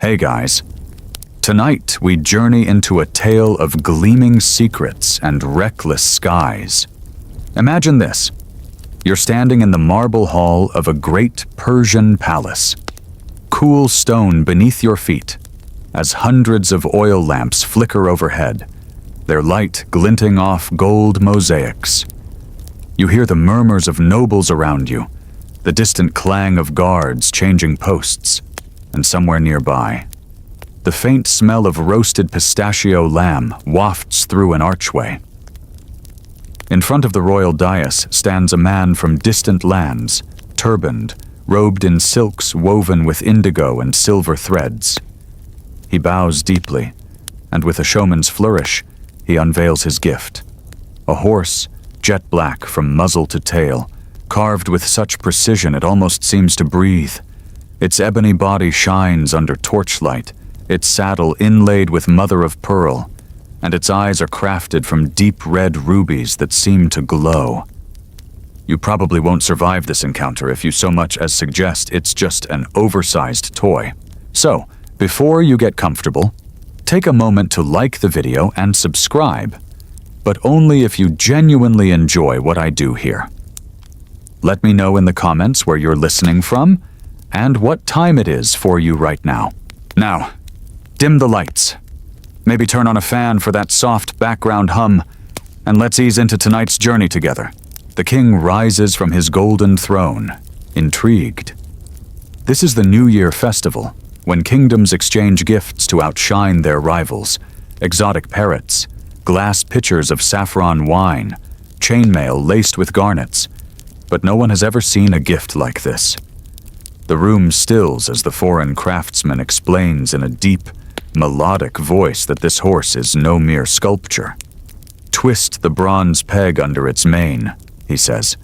Hey guys. Tonight we journey into a tale of gleaming secrets and reckless skies. Imagine this. You're standing in the marble hall of a great Persian palace. Cool stone beneath your feet, as hundreds of oil lamps flicker overhead, their light glinting off gold mosaics. You hear the murmurs of nobles around you, the distant clang of guards changing posts, and somewhere nearby, the faint smell of roasted pistachio lamb wafts through an archway. In front of the royal dais stands a man from distant lands, turbaned, robed in silks woven with indigo and silver threads. He bows deeply, and with a showman's flourish, he unveils his gift. A horse, jet black from muzzle to tail, carved with such precision it almost seems to breathe. Its ebony body shines under torchlight, its saddle inlaid with mother-of-pearl, and its eyes are crafted from deep red rubies that seem to glow. You probably won't survive this encounter if you so much as suggest it's just an oversized toy. So, before you get comfortable, take a moment to like the video and subscribe, but only if you genuinely enjoy what I do here. Let me know in the comments where you're listening from and what time it is for you right now. Now, dim the lights. Maybe turn on a fan for that soft background hum, and let's ease into tonight's journey together. The king rises from his golden throne, intrigued. This is the New Year festival, when kingdoms exchange gifts to outshine their rivals. Exotic parrots, glass pitchers of saffron wine, chainmail laced with garnets. But no one has ever seen a gift like this. The room stills as the foreign craftsman explains in a deep, melodic voice that this horse is no mere sculpture. Twist the bronze peg under its mane, he says,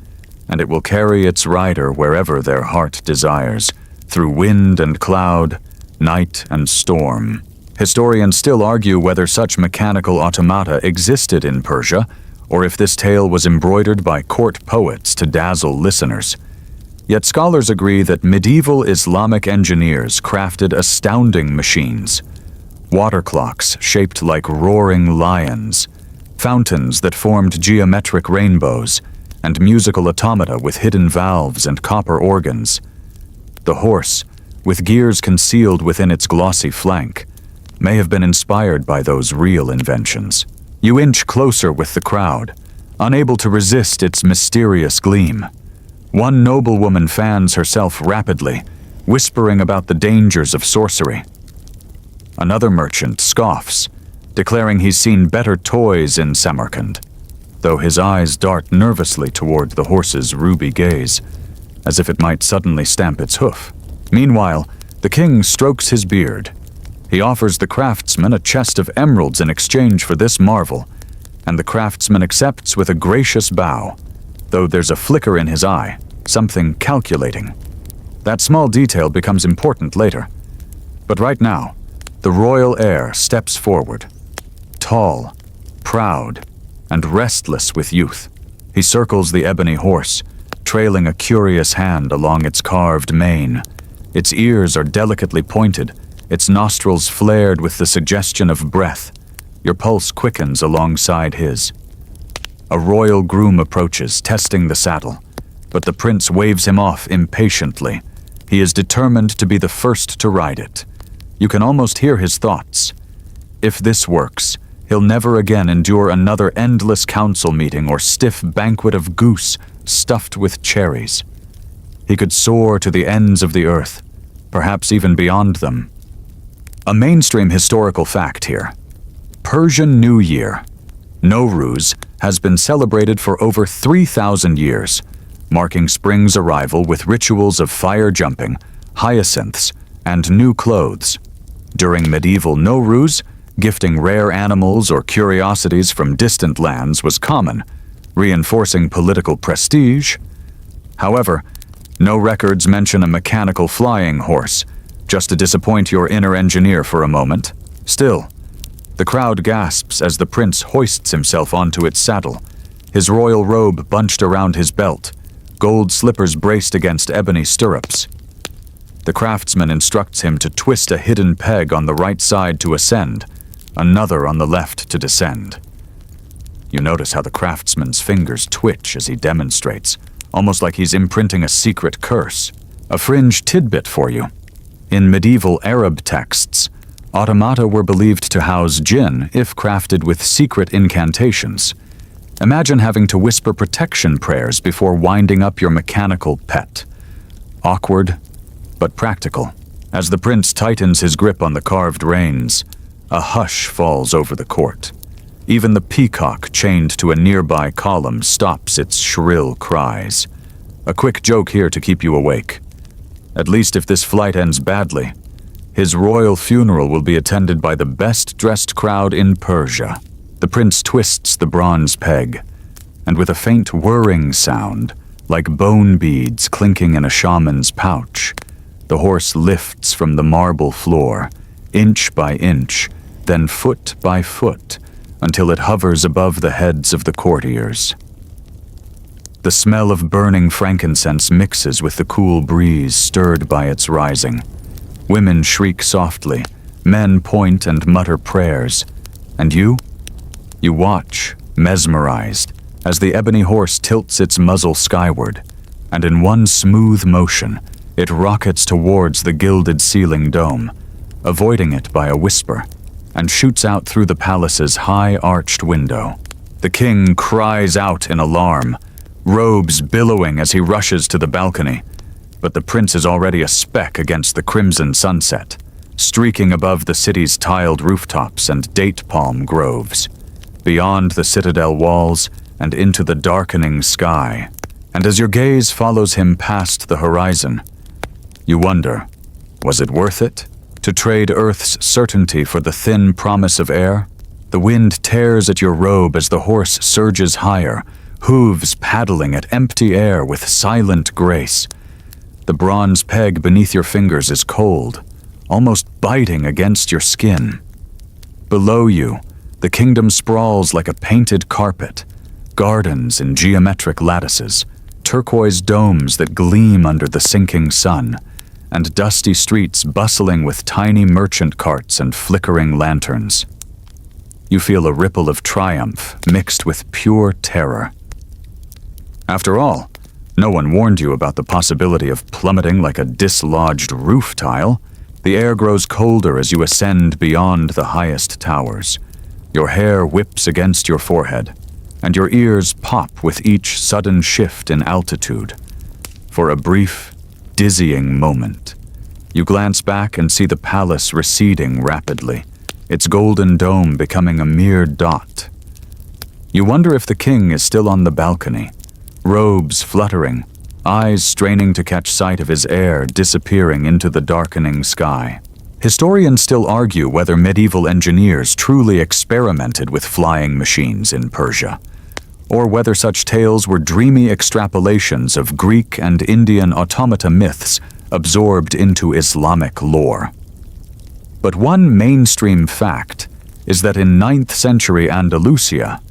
and it will carry its rider wherever their heart desires, through wind and cloud, night and storm. Historians still argue whether such mechanical automata existed in Persia, or if this tale was embroidered by court poets to dazzle listeners. Yet scholars agree that medieval Islamic engineers crafted astounding machines. Water clocks shaped like roaring lions, fountains that formed geometric rainbows, and musical automata with hidden valves and copper organs. The horse, with gears concealed within its glossy flank, may have been inspired by those real inventions. You inch closer with the crowd, unable to resist its mysterious gleam. One noblewoman fans herself rapidly, whispering about the dangers of sorcery. Another merchant scoffs, declaring he's seen better toys in Samarkand, though his eyes dart nervously toward the horse's ruby gaze, as if it might suddenly stamp its hoof. Meanwhile, the king strokes his beard. He offers the craftsman a chest of emeralds in exchange for this marvel, and the craftsman accepts with a gracious bow, though there's a flicker in his eye, something calculating. That small detail becomes important later. But right now, the royal heir steps forward, tall, proud, and restless with youth. He circles the ebony horse, trailing a curious hand along its carved mane. Its ears are delicately pointed, its nostrils flared with the suggestion of breath. Your pulse quickens alongside his. A royal groom approaches, testing the saddle, but the prince waves him off impatiently. He is determined to be the first to ride it. You can almost hear his thoughts. If this works, he'll never again endure another endless council meeting or stiff banquet of goose stuffed with cherries. He could soar to the ends of the earth, perhaps even beyond them. A mainstream historical fact here. Persian New Year, Nowruz, has been celebrated for over 3,000 years, marking spring's arrival with rituals of fire jumping, hyacinths, and new clothes. During medieval Nowruz, gifting rare animals or curiosities from distant lands was common, reinforcing political prestige. However, no records mention a mechanical flying horse, just to disappoint your inner engineer for a moment. Still, the crowd gasps as the prince hoists himself onto its saddle, his royal robe bunched around his belt, gold slippers braced against ebony stirrups. The craftsman instructs him to twist a hidden peg on the right side to ascend, another on the left to descend. You notice how the craftsman's fingers twitch as he demonstrates, almost like he's imprinting a secret curse. A fringe tidbit for you. In medieval Arab texts, automata were believed to house jinn if crafted with secret incantations. Imagine having to whisper protection prayers before winding up your mechanical pet. Awkward, but practical. As the prince tightens his grip on the carved reins, a hush falls over the court. Even the peacock chained to a nearby column stops its shrill cries. A quick joke here to keep you awake. At least if this flight ends badly, his royal funeral will be attended by the best-dressed crowd in Persia. The prince twists the bronze peg, and with a faint whirring sound, like bone beads clinking in a shaman's pouch, the horse lifts from the marble floor, inch by inch, then foot by foot, until it hovers above the heads of the courtiers. The smell of burning frankincense mixes with the cool breeze stirred by its rising. Women shriek softly, men point and mutter prayers, and you watch, mesmerized, as the ebony horse tilts its muzzle skyward, and in one smooth motion, it rockets towards the gilded ceiling dome, avoiding it by a whisper, and shoots out through the palace's high-arched window. The king cries out in alarm, robes billowing as he rushes to the balcony, but the prince is already a speck against the crimson sunset, streaking above the city's tiled rooftops and date palm groves, beyond the citadel walls and into the darkening sky. And as your gaze follows him past the horizon, you wonder, was it worth it? To trade Earth's certainty for the thin promise of air? The wind tears at your robe as the horse surges higher, hooves paddling at empty air with silent grace. The bronze peg beneath your fingers is cold, almost biting against your skin. Below you, the kingdom sprawls like a painted carpet, gardens in geometric lattices, turquoise domes that gleam under the sinking sun, and dusty streets bustling with tiny merchant carts and flickering lanterns. You feel a ripple of triumph mixed with pure terror. After all, no one warned you about the possibility of plummeting like a dislodged roof tile. The air grows colder as you ascend beyond the highest towers. Your hair whips against your forehead, and your ears pop with each sudden shift in altitude. For a brief, dizzying moment, you glance back and see the palace receding rapidly, its golden dome becoming a mere dot. You wonder if the king is still on the balcony, robes fluttering, eyes straining to catch sight of his heir disappearing into the darkening sky. Historians still argue whether medieval engineers truly experimented with flying machines in Persia, or whether such tales were dreamy extrapolations of Greek and Indian automata myths absorbed into Islamic lore. But one mainstream fact is that in 9th century Andalusia,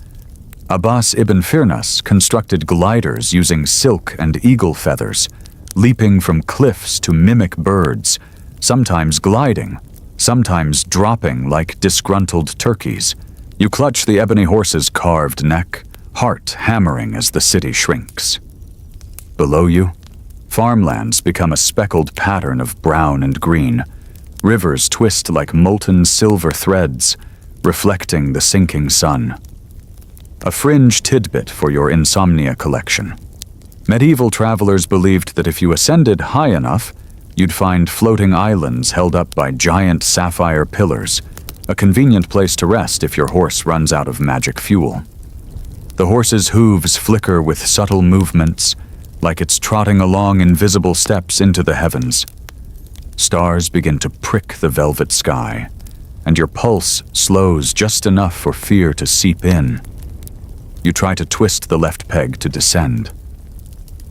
Abbas ibn Firnas constructed gliders using silk and eagle feathers, leaping from cliffs to mimic birds, sometimes gliding, sometimes dropping like disgruntled turkeys. You clutch the ebony horse's carved neck, heart hammering as the city shrinks. Below you, farmlands become a speckled pattern of brown and green. Rivers twist like molten silver threads, reflecting the sinking sun. A fringe tidbit for your insomnia collection. Medieval travelers believed that if you ascended high enough, you'd find floating islands held up by giant sapphire pillars, a convenient place to rest if your horse runs out of magic fuel. The horse's hooves flicker with subtle movements, like it's trotting along invisible steps into the heavens. Stars begin to prick the velvet sky, and your pulse slows just enough for fear to seep in. You try to twist the left peg to descend,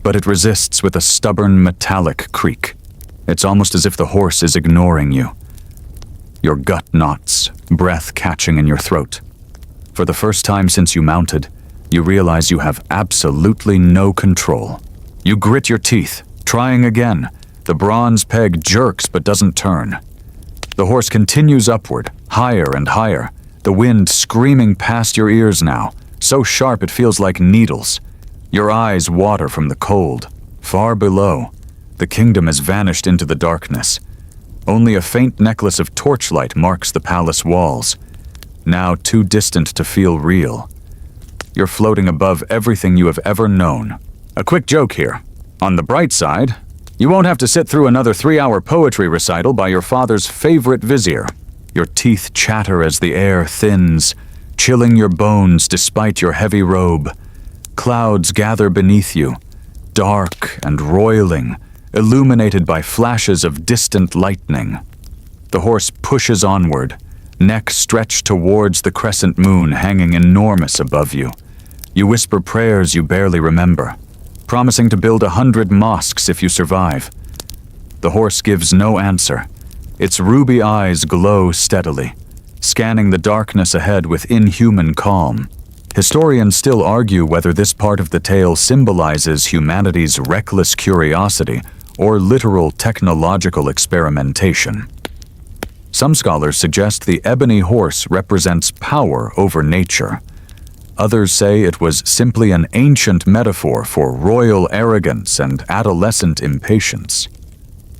but it resists with a stubborn metallic creak. It's almost as if the horse is ignoring you. Your gut knots, breath catching in your throat. For the first time since you mounted, you realize you have absolutely no control. You grit your teeth, trying again, The bronze peg jerks but doesn't turn. The horse continues upward, higher and higher, the wind screaming past your ears now, so sharp it feels like needles. Your eyes water from the cold. Far below, the kingdom has vanished into the darkness. Only a faint necklace of torchlight marks the palace walls, now too distant to feel real. You're floating above everything you have ever known. A quick joke here. On the bright side, you won't have to sit through another 3-hour poetry recital by your father's favorite vizier. Your teeth chatter as the air thins, chilling your bones despite your heavy robe. Clouds gather beneath you, dark and roiling, illuminated by flashes of distant lightning. The horse pushes onward, neck stretched towards the crescent moon hanging enormous above you. You whisper prayers you barely remember, promising to build 100 mosques if you survive. The horse gives no answer. Its ruby eyes glow steadily, scanning the darkness ahead with inhuman calm. Historians still argue whether this part of the tale symbolizes humanity's reckless curiosity or literal technological experimentation. Some scholars suggest the ebony horse represents power over nature. Others say it was simply an ancient metaphor for royal arrogance and adolescent impatience.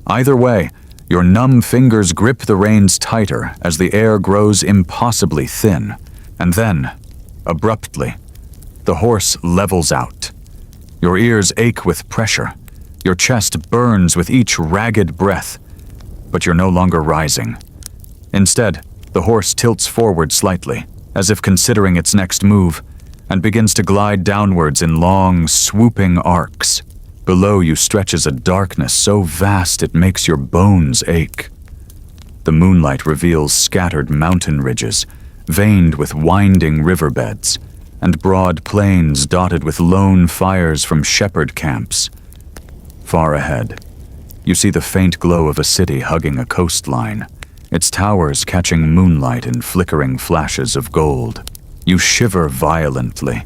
Either way, your numb fingers grip the reins tighter as the air grows impossibly thin, and then, abruptly, the horse levels out. Your ears ache with pressure, your chest burns with each ragged breath, but you're no longer rising. Instead, the horse tilts forward slightly, as if considering its next move, and begins to glide downwards in long, swooping arcs. Below you stretches a darkness so vast it makes your bones ache. The moonlight reveals scattered mountain ridges, veined with winding riverbeds, and broad plains dotted with lone fires from shepherd camps. Far ahead, you see the faint glow of a city hugging a coastline, its towers catching moonlight in flickering flashes of gold. You shiver violently.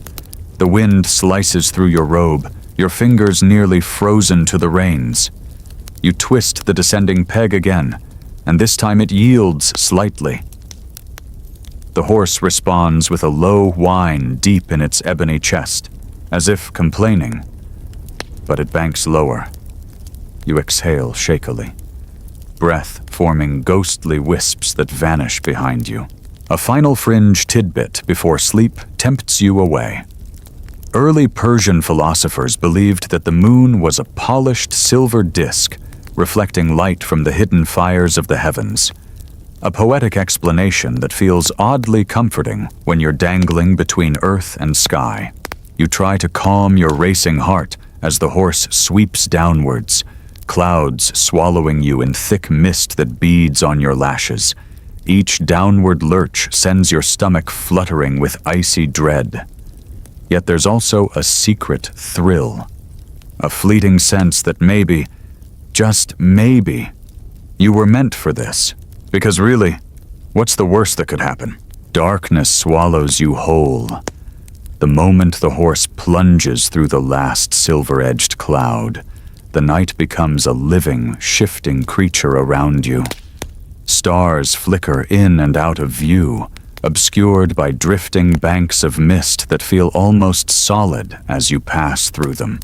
The wind slices through your robe, your fingers nearly frozen to the reins. You twist the descending peg again, and this time it yields slightly. The horse responds with a low whine deep in its ebony chest, as if complaining, but it banks lower. You exhale shakily, breath forming ghostly wisps that vanish behind you. A final fringe tidbit before sleep tempts you away. Early Persian philosophers believed that the moon was a polished silver disk, reflecting light from the hidden fires of the heavens. A poetic explanation that feels oddly comforting when you're dangling between earth and sky. You try to calm your racing heart as the horse sweeps downwards, clouds swallowing you in thick mist that beads on your lashes. Each downward lurch sends your stomach fluttering with icy dread. Yet there's also a secret thrill, a fleeting sense that maybe, just maybe, you were meant for this. Because really, what's the worst that could happen? Darkness swallows you whole. The moment the horse plunges through the last silver-edged cloud, the night becomes a living, shifting creature around you. Stars flicker in and out of view, obscured by drifting banks of mist that feel almost solid as you pass through them.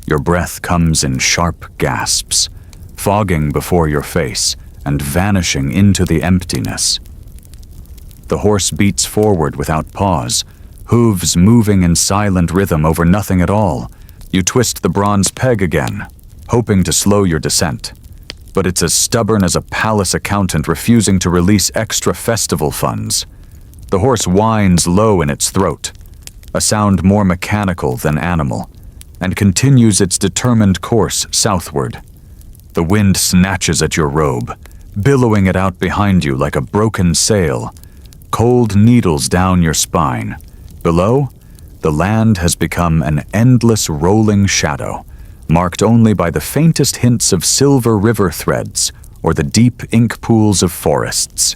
Your breath comes in sharp gasps, fogging before your face and vanishing into the emptiness. The horse beats forward without pause, hooves moving in silent rhythm over nothing at all. You twist the bronze peg again, hoping to slow your descent. But it's as stubborn as a palace accountant refusing to release extra festival funds. The horse whines low in its throat, a sound more mechanical than animal, and continues its determined course southward. The wind snatches at your robe, billowing it out behind you like a broken sail, cold needles down your spine. Below, the land has become an endless rolling shadow, marked only by the faintest hints of silver river threads or the deep ink pools of forests.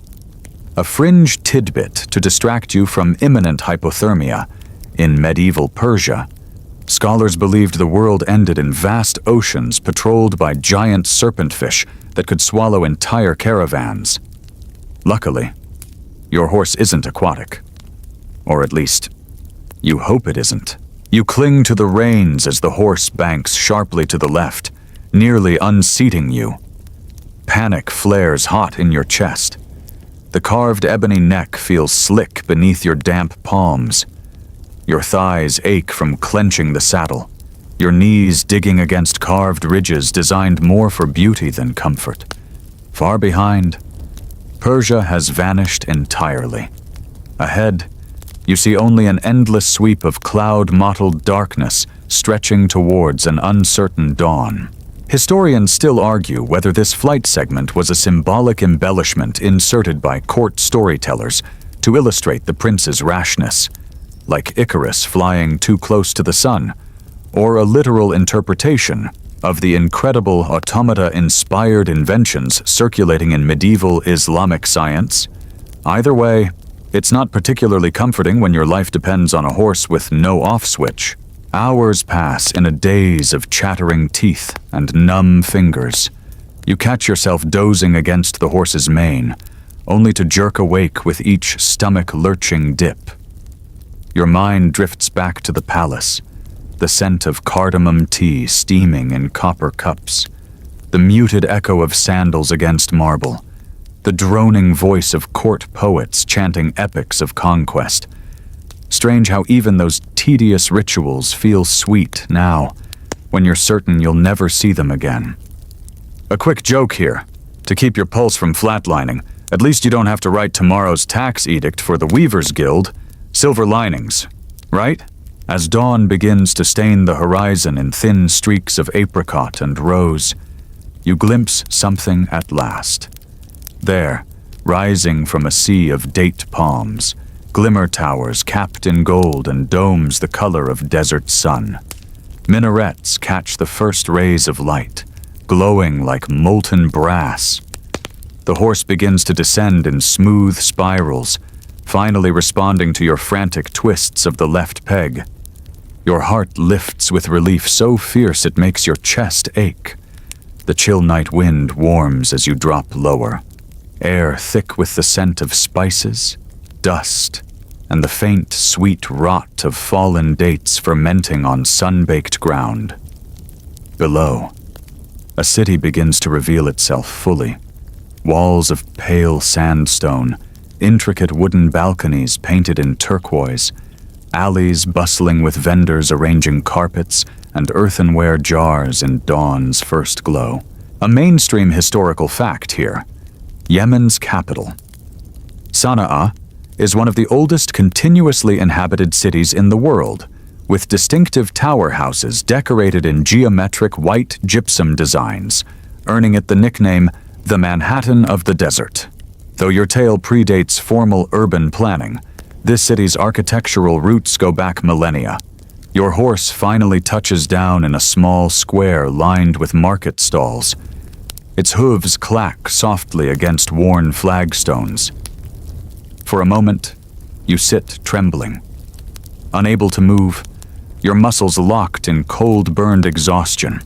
A fringe tidbit to distract you from imminent hypothermia. In medieval Persia, Scholars believed the world ended in vast oceans patrolled by giant serpentfish that could swallow entire caravans. Luckily, your horse isn't aquatic. Or at least, you hope it isn't. You cling to the reins as the horse banks sharply to the left, nearly unseating you. Panic flares hot in your chest. The carved ebony neck feels slick beneath your damp palms. Your thighs ache from clenching the saddle, your knees digging against carved ridges designed more for beauty than comfort. Far behind, Persia has vanished entirely. Ahead, you see only an endless sweep of cloud-mottled darkness stretching towards an uncertain dawn. Historians still argue whether this flight segment was a symbolic embellishment inserted by court storytellers to illustrate the prince's rashness, like Icarus flying too close to the sun, or a literal interpretation of the incredible automata-inspired inventions circulating in medieval Islamic science. Either way, it's not particularly comforting when your life depends on a horse with no off switch. Hours pass in a daze of chattering teeth and numb fingers. You catch yourself dozing against the horse's mane, only to jerk awake with each stomach-lurching dip. Your mind drifts back to the palace, the scent of cardamom tea steaming in copper cups, the muted echo of sandals against marble, the droning voice of court poets chanting epics of conquest. Strange how even those tedious rituals feel sweet now, when you're certain you'll never see them again. A quick joke here, to keep your pulse from flatlining. At least you don't have to write tomorrow's tax edict for the Weavers Guild. Silver linings, right? As dawn begins to stain the horizon in thin streaks of apricot and rose, you glimpse something at last. There, rising from a sea of date palms, glimmer towers capped in gold and domes the color of desert sun. Minarets catch the first rays of light, glowing like molten brass. The horse begins to descend in smooth spirals, finally responding to your frantic twists of the left peg. Your heart lifts with relief so fierce it makes your chest ache. The chill night wind warms as you drop lower, air thick with the scent of spices, dust, and the faint, sweet rot of fallen dates fermenting on sun-baked ground. Below, a city begins to reveal itself fully. Walls of pale sandstone, intricate wooden balconies painted in turquoise, alleys bustling with vendors arranging carpets and earthenware jars in dawn's first glow. A mainstream historical fact here: Yemen's capital, Sana'a, is one of the oldest continuously inhabited cities in the world, with distinctive tower houses decorated in geometric white gypsum designs, earning it the nickname the Manhattan of the Desert. Though your tale predates formal urban planning, this city's architectural roots go back millennia. Your horse finally touches down in a small square lined with market stalls. Its hooves clack softly against worn flagstones. For a moment, you sit trembling. Unable to move, your muscles locked in cold-burned exhaustion.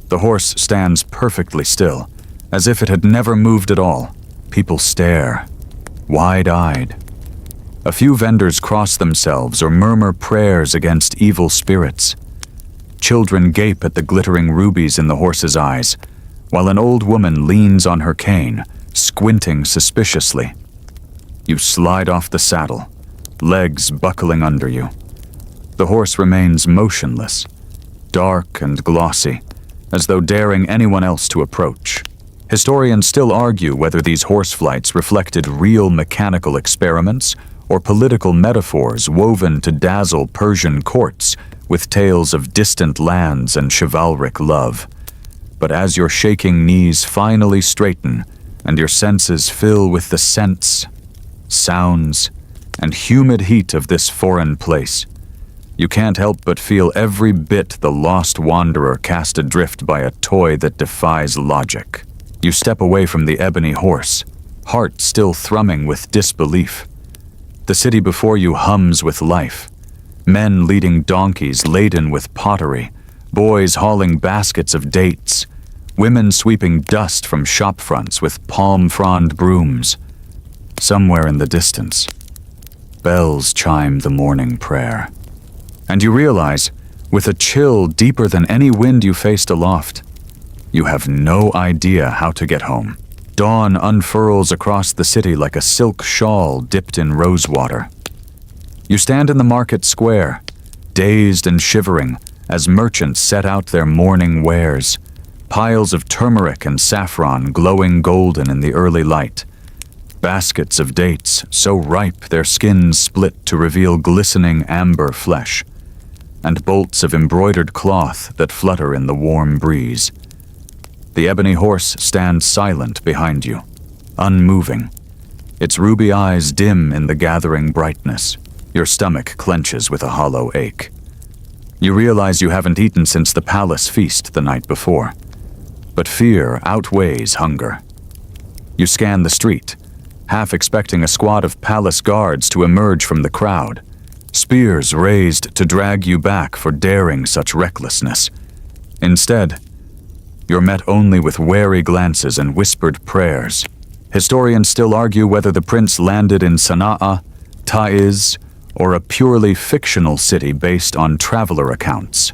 The horse stands perfectly still, as if it had never moved at all. People stare, wide-eyed. A few vendors cross themselves or murmur prayers against evil spirits. Children gape at the glittering rubies in the horse's eyes, while an old woman leans on her cane, squinting suspiciously. You slide off the saddle, legs buckling under you. The horse remains motionless, dark and glossy, as though daring anyone else to approach. Historians still argue whether these horse flights reflected real mechanical experiments or political metaphors woven to dazzle Persian courts with tales of distant lands and chivalric love. But as your shaking knees finally straighten and your senses fill with the scents, sounds, and humid heat of this foreign place, you can't help but feel every bit the lost wanderer cast adrift by a toy that defies logic. You step away from the Ebony Horse, heart still thrumming with disbelief. The city before you hums with life, Men leading donkeys laden with pottery, boys hauling baskets of dates, women sweeping dust from shop fronts with palm-frond brooms. Somewhere in the distance, bells chime the morning prayer. And you realize, with a chill deeper than any wind you faced aloft, you have no idea how to get home. Dawn unfurls across the city like a silk shawl dipped in rosewater. You stand in the market square, dazed and shivering, as merchants set out their morning wares, piles of turmeric and saffron glowing golden in the early light, baskets of dates so ripe their skins split to reveal glistening amber flesh, and bolts of embroidered cloth that flutter in the warm breeze. The Ebony Horse stands silent behind you, unmoving, its ruby eyes dim in the gathering brightness. Your stomach clenches with a hollow ache. You realize you haven't eaten since the palace feast the night before, but fear outweighs hunger. You scan the street, half expecting a squad of palace guards to emerge from the crowd, spears raised to drag you back for daring such recklessness. Instead, you're met only with wary glances and whispered prayers. Historians still argue whether the prince landed in Sana'a, Taiz, or a purely fictional city based on traveler accounts.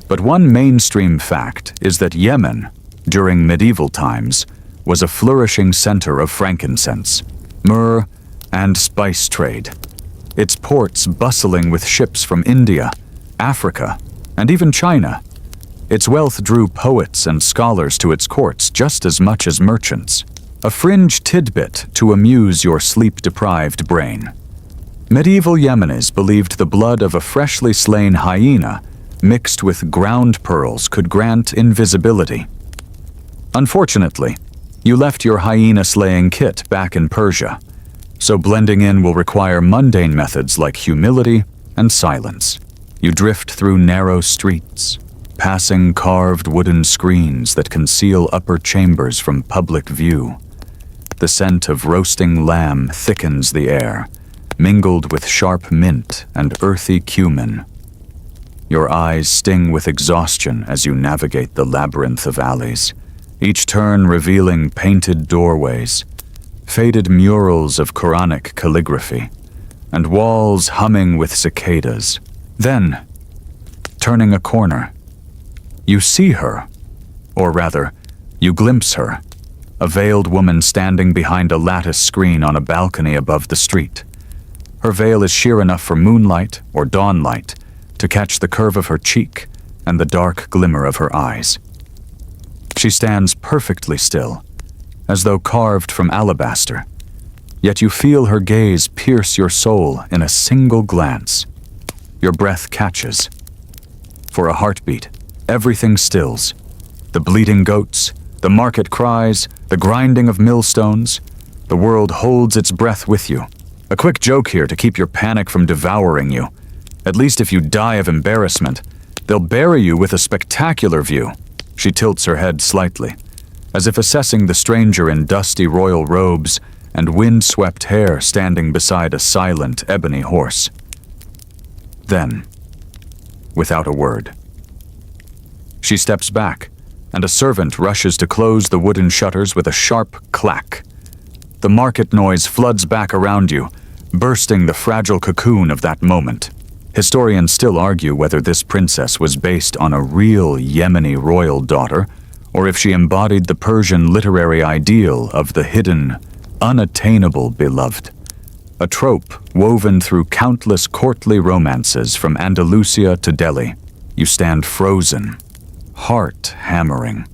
But one mainstream fact is that Yemen, during medieval times, was a flourishing center of frankincense, myrrh, and spice trade. Its ports bustling with ships from India, Africa, and even China. Its wealth drew poets and scholars to its courts just as much as merchants. A fringe tidbit to amuse your sleep-deprived brain. Medieval Yemenis believed the blood of a freshly slain hyena mixed with ground pearls could grant invisibility. Unfortunately, you left your hyena-slaying kit back in Persia, so blending in will require mundane methods like humility and silence. You drift through narrow streets, passing carved wooden screens that conceal upper chambers from public view. The scent of roasting lamb thickens the air, mingled with sharp mint and earthy cumin. Your eyes sting with exhaustion as you navigate the labyrinth of alleys, each turn revealing painted doorways, faded murals of Quranic calligraphy, and walls humming with cicadas. Then, turning a corner, you see her, or rather, you glimpse her, a veiled woman standing behind a lattice screen on a balcony above the street. Her veil is sheer enough for moonlight or dawnlight to catch the curve of her cheek and the dark glimmer of her eyes. She stands perfectly still, as though carved from alabaster, yet you feel her gaze pierce your soul in a single glance. Your breath catches. For a heartbeat, everything stills. The bleating goats, the market cries, the grinding of millstones. The world holds its breath with you. A quick joke here to keep your panic from devouring you. At least if you die of embarrassment, they'll bury you with a spectacular view. She tilts her head slightly, as if assessing the stranger in dusty royal robes and wind-swept hair standing beside a silent ebony horse. Then, without a word, she steps back, and a servant rushes to close the wooden shutters with a sharp clack. The market noise floods back around you, bursting the fragile cocoon of that moment. Historians still argue whether this princess was based on a real Yemeni royal daughter, or if she embodied the Persian literary ideal of the hidden, unattainable beloved. A trope woven through countless courtly romances from Andalusia to Delhi. You stand frozen, heart hammering.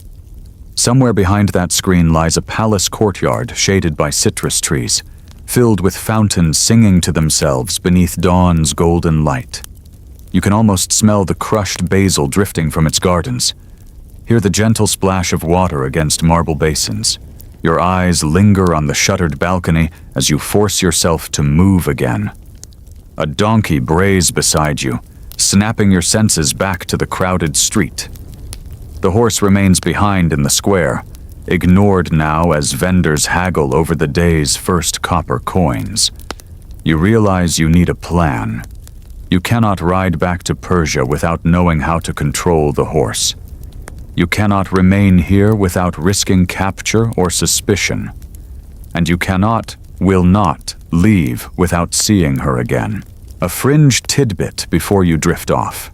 Somewhere behind that screen lies a palace courtyard shaded by citrus trees, filled with fountains singing to themselves beneath dawn's golden light. You can almost smell the crushed basil drifting from its gardens, hear the gentle splash of water against marble basins. Your eyes linger on the shuttered balcony as you force yourself to move again. A donkey brays beside you, snapping your senses back to the crowded street. The horse remains behind in the square, ignored now as vendors haggle over the day's first copper coins. You realize you need a plan. You cannot ride back to Persia without knowing how to control the horse. You cannot remain here without risking capture or suspicion. And you will not leave without seeing her again. A fringe tidbit before you drift off.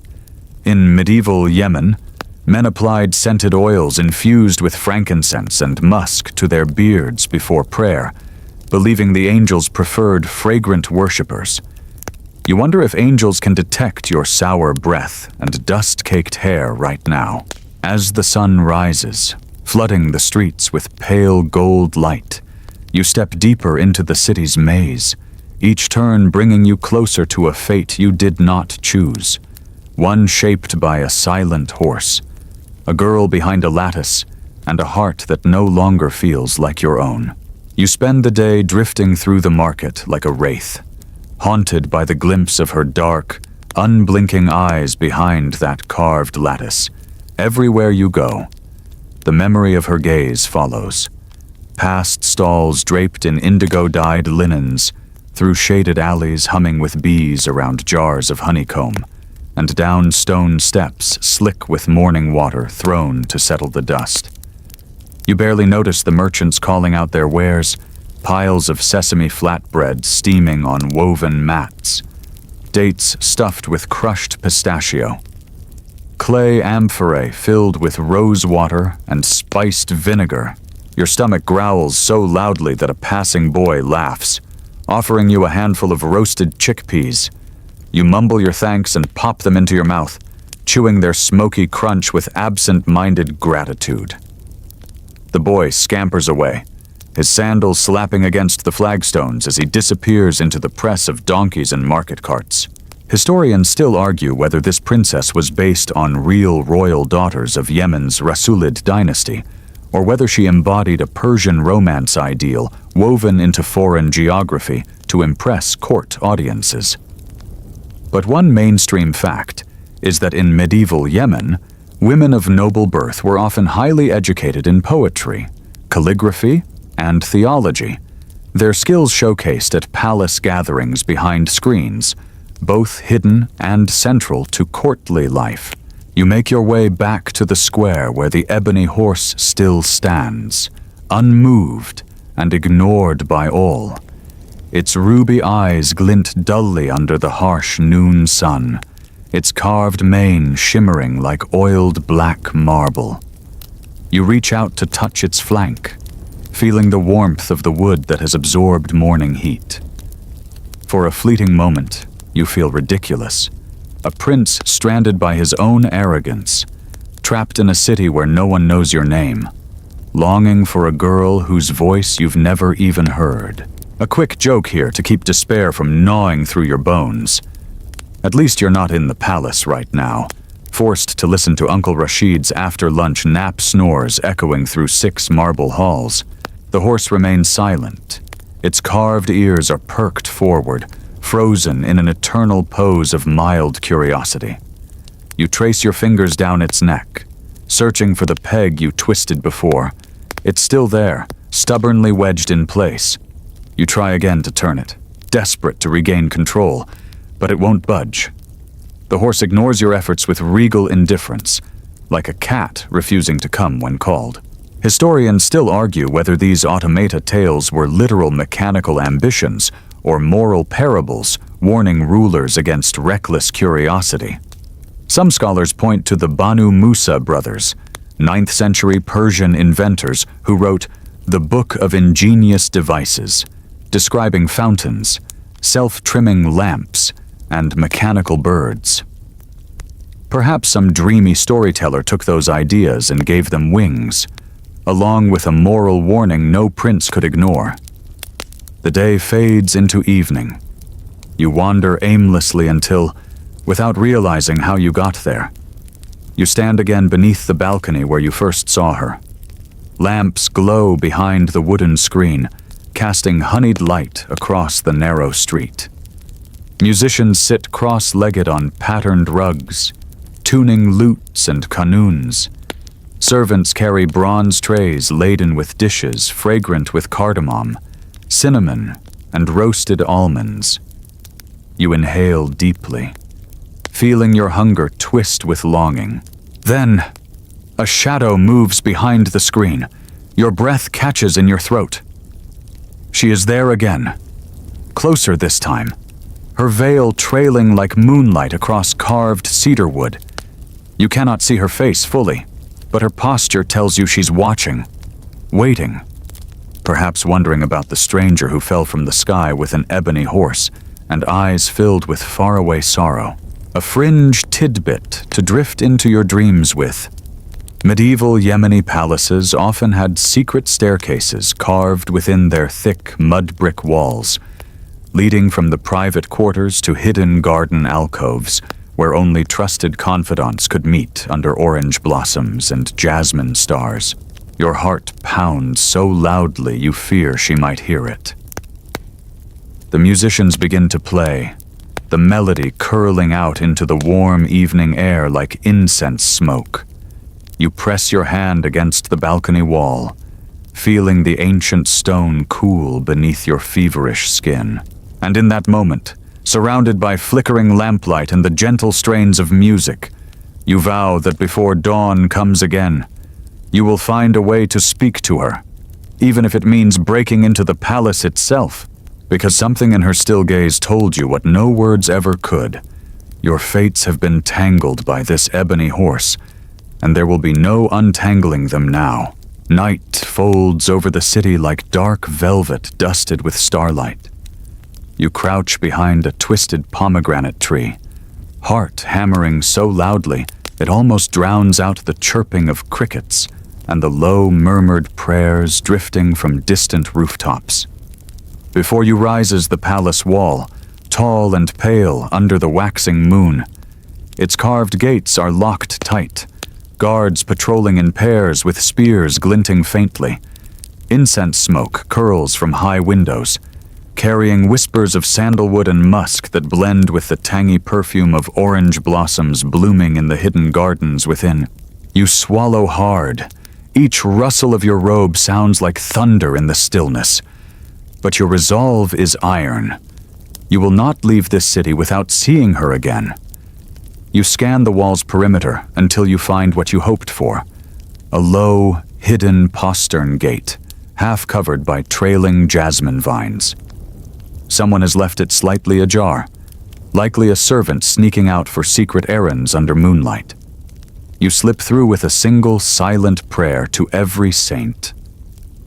In medieval Yemen, men applied scented oils infused with frankincense and musk to their beards before prayer, believing the angels preferred fragrant worshippers. You wonder if angels can detect your sour breath and dust-caked hair right now. As the sun rises, flooding the streets with pale gold light, you step deeper into the city's maze, each turn bringing you closer to a fate you did not choose, one shaped by a silent horse, a girl behind a lattice, and a heart that no longer feels like your own. You spend the day drifting through the market like a wraith, haunted by the glimpse of her dark, unblinking eyes behind that carved lattice. Everywhere you go, the memory of her gaze follows. Past stalls draped in indigo-dyed linens, through shaded alleys humming with bees around jars of honeycomb, and down stone steps slick with morning water thrown to settle the dust. You barely notice the merchants calling out their wares, piles of sesame flatbread steaming on woven mats, dates stuffed with crushed pistachio, clay amphorae filled with rose water and spiced vinegar. Your stomach growls so loudly that a passing boy laughs, offering you a handful of roasted chickpeas. You mumble your thanks and pop them into your mouth, chewing their smoky crunch with absent-minded gratitude. The boy scampers away, his sandals slapping against the flagstones as he disappears into the press of donkeys and market carts. Historians still argue whether this princess was based on real royal daughters of Yemen's Rasulid dynasty, or whether she embodied a Persian romance ideal woven into foreign geography to impress court audiences. But one mainstream fact is that in medieval Yemen, women of noble birth were often highly educated in poetry, calligraphy, and theology, their skills showcased at palace gatherings behind screens, both hidden and central to courtly life. You make your way back to the square where the Ebony Horse still stands, unmoved and ignored by all. Its ruby eyes glint dully under the harsh noon sun, its carved mane shimmering like oiled black marble. You reach out to touch its flank, feeling the warmth of the wood that has absorbed morning heat. For a fleeting moment, you feel ridiculous, a prince stranded by his own arrogance, trapped in a city where no one knows your name, longing for a girl whose voice you've never even heard. A quick joke here to keep despair from gnawing through your bones. At least you're not in the palace right now, forced to listen to Uncle Rashid's after-lunch nap snores echoing through 6 marble halls. The horse remains silent. Its carved ears are perked forward, frozen in an eternal pose of mild curiosity. You trace your fingers down its neck, searching for the peg you twisted before. It's still there, stubbornly wedged in place. You try again to turn it, desperate to regain control, but it won't budge. The horse ignores your efforts with regal indifference, like a cat refusing to come when called. Historians still argue whether these automata tales were literal mechanical ambitions or moral parables warning rulers against reckless curiosity. Some scholars point to the Banu Musa brothers, 9th century Persian inventors who wrote the Book of Ingenious Devices, describing fountains, self-trimming lamps, and mechanical birds. Perhaps some dreamy storyteller took those ideas and gave them wings, along with a moral warning no prince could ignore. The day fades into evening. You wander aimlessly until, without realizing how you got there, you stand again beneath the balcony where you first saw her. Lamps glow behind the wooden screen, casting honeyed light across the narrow street. Musicians sit cross-legged on patterned rugs, tuning lutes and qanûns. Servants carry bronze trays laden with dishes fragrant with cardamom, cinnamon, and roasted almonds. You inhale deeply, feeling your hunger twist with longing. Then, a shadow moves behind the screen. Your breath catches in your throat. She is there again, closer this time, her veil trailing like moonlight across carved cedar wood. You cannot see her face fully, but her posture tells you she's watching, waiting, perhaps wondering about the stranger who fell from the sky with an ebony horse and eyes filled with faraway sorrow. A fringe tidbit to drift into your dreams with. Medieval Yemeni palaces often had secret staircases carved within their thick mud brick walls, leading from the private quarters to hidden garden alcoves where only trusted confidants could meet under orange blossoms and jasmine stars. Your heart pounds so loudly you fear she might hear it. The musicians begin to play, the melody curling out into the warm evening air like incense smoke. You press your hand against the balcony wall, feeling the ancient stone cool beneath your feverish skin. And in that moment, surrounded by flickering lamplight and the gentle strains of music, you vow that before dawn comes again, you will find a way to speak to her, even if it means breaking into the palace itself, because something in her still gaze told you what no words ever could. Your fates have been tangled by this ebony horse, and there will be no untangling them now. Night folds over the city like dark velvet dusted with starlight. You crouch behind a twisted pomegranate tree, heart hammering so loudly it almost drowns out the chirping of crickets and the low murmured prayers drifting from distant rooftops. Before you rises the palace wall, tall and pale under the waxing moon. Its carved gates are locked tight, guards patrolling in pairs with spears glinting faintly. Incense smoke curls from high windows, carrying whispers of sandalwood and musk that blend with the tangy perfume of orange blossoms blooming in the hidden gardens within. You swallow hard. Each rustle of your robe sounds like thunder in the stillness. But your resolve is iron. You will not leave this city without seeing her again. You scan the wall's perimeter until you find what you hoped for. A low, hidden postern gate, half covered by trailing jasmine vines. Someone has left it slightly ajar, likely a servant sneaking out for secret errands under moonlight. You slip through with a single silent prayer to every saint,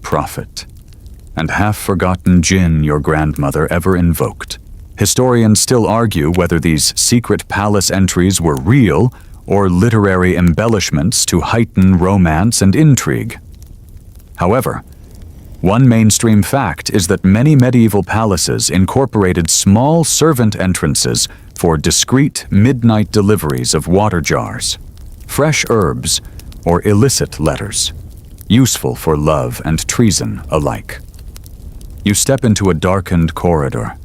prophet, and half-forgotten jinn your grandmother ever invoked. Historians still argue whether these secret palace entries were real or literary embellishments to heighten romance and intrigue. However, one mainstream fact is that many medieval palaces incorporated small servant entrances for discreet midnight deliveries of water jars, fresh herbs, or illicit letters, useful for love and treason alike. You step into a darkened corridor,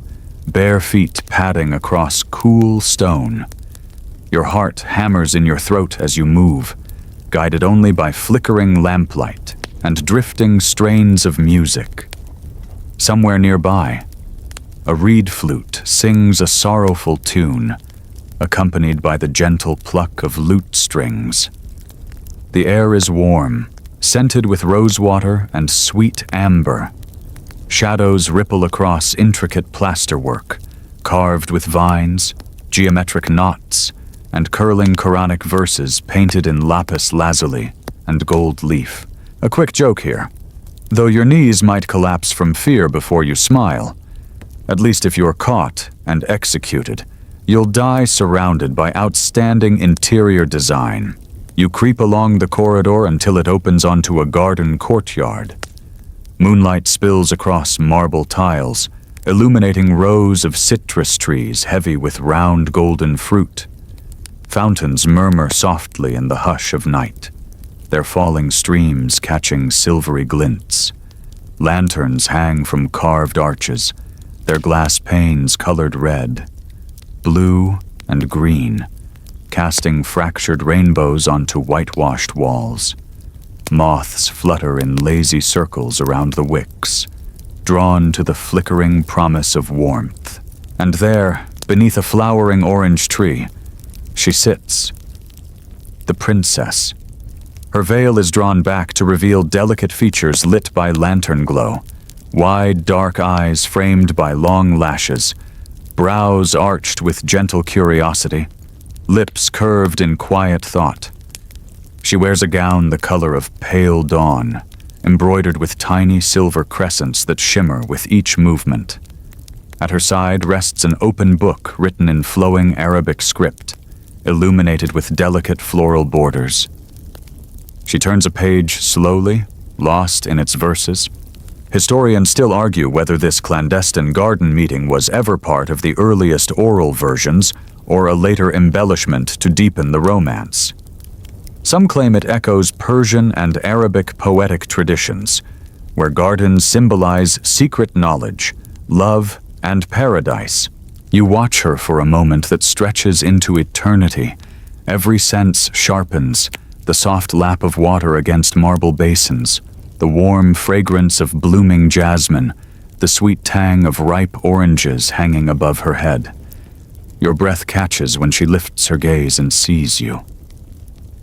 bare feet padding across cool stone. Your heart hammers in your throat as you move, guided only by flickering lamplight and drifting strains of music. Somewhere nearby, a reed flute sings a sorrowful tune, accompanied by the gentle pluck of lute strings. The air is warm, scented with rosewater and sweet amber. Shadows ripple across intricate plasterwork, carved with vines, geometric knots, and curling Quranic verses painted in lapis lazuli and gold leaf. A quick joke here. Though your knees might collapse from fear before you smile, at least if you're caught and executed, you'll die surrounded by outstanding interior design. You creep along the corridor until it opens onto a garden courtyard. Moonlight spills across marble tiles, illuminating rows of citrus trees heavy with round golden fruit. Fountains murmur softly in the hush of night, their falling streams catching silvery glints. Lanterns hang from carved arches, their glass panes colored red, blue, and green, casting fractured rainbows onto whitewashed walls. Moths flutter in lazy circles around the wicks, drawn to the flickering promise of warmth. And there, beneath a flowering orange tree, She sits. The princess. Her veil is drawn back to reveal delicate features lit by lantern glow, wide, dark eyes framed by long lashes, brows arched with gentle curiosity, lips curved in quiet thought. She wears a gown the color of pale dawn, embroidered with tiny silver crescents that shimmer with each movement. At her side rests an open book written in flowing Arabic script, illuminated with delicate floral borders. She turns a page slowly, lost in its verses. Historians still argue whether this clandestine garden meeting was ever part of the earliest oral versions or a later embellishment to deepen the romance. Some claim it echoes Persian and Arabic poetic traditions, where gardens symbolize secret knowledge, love, and paradise. You watch her for a moment that stretches into eternity. Every sense sharpens, the soft lap of water against marble basins, the warm fragrance of blooming jasmine, the sweet tang of ripe oranges hanging above her head. Your breath catches when she lifts her gaze and sees you.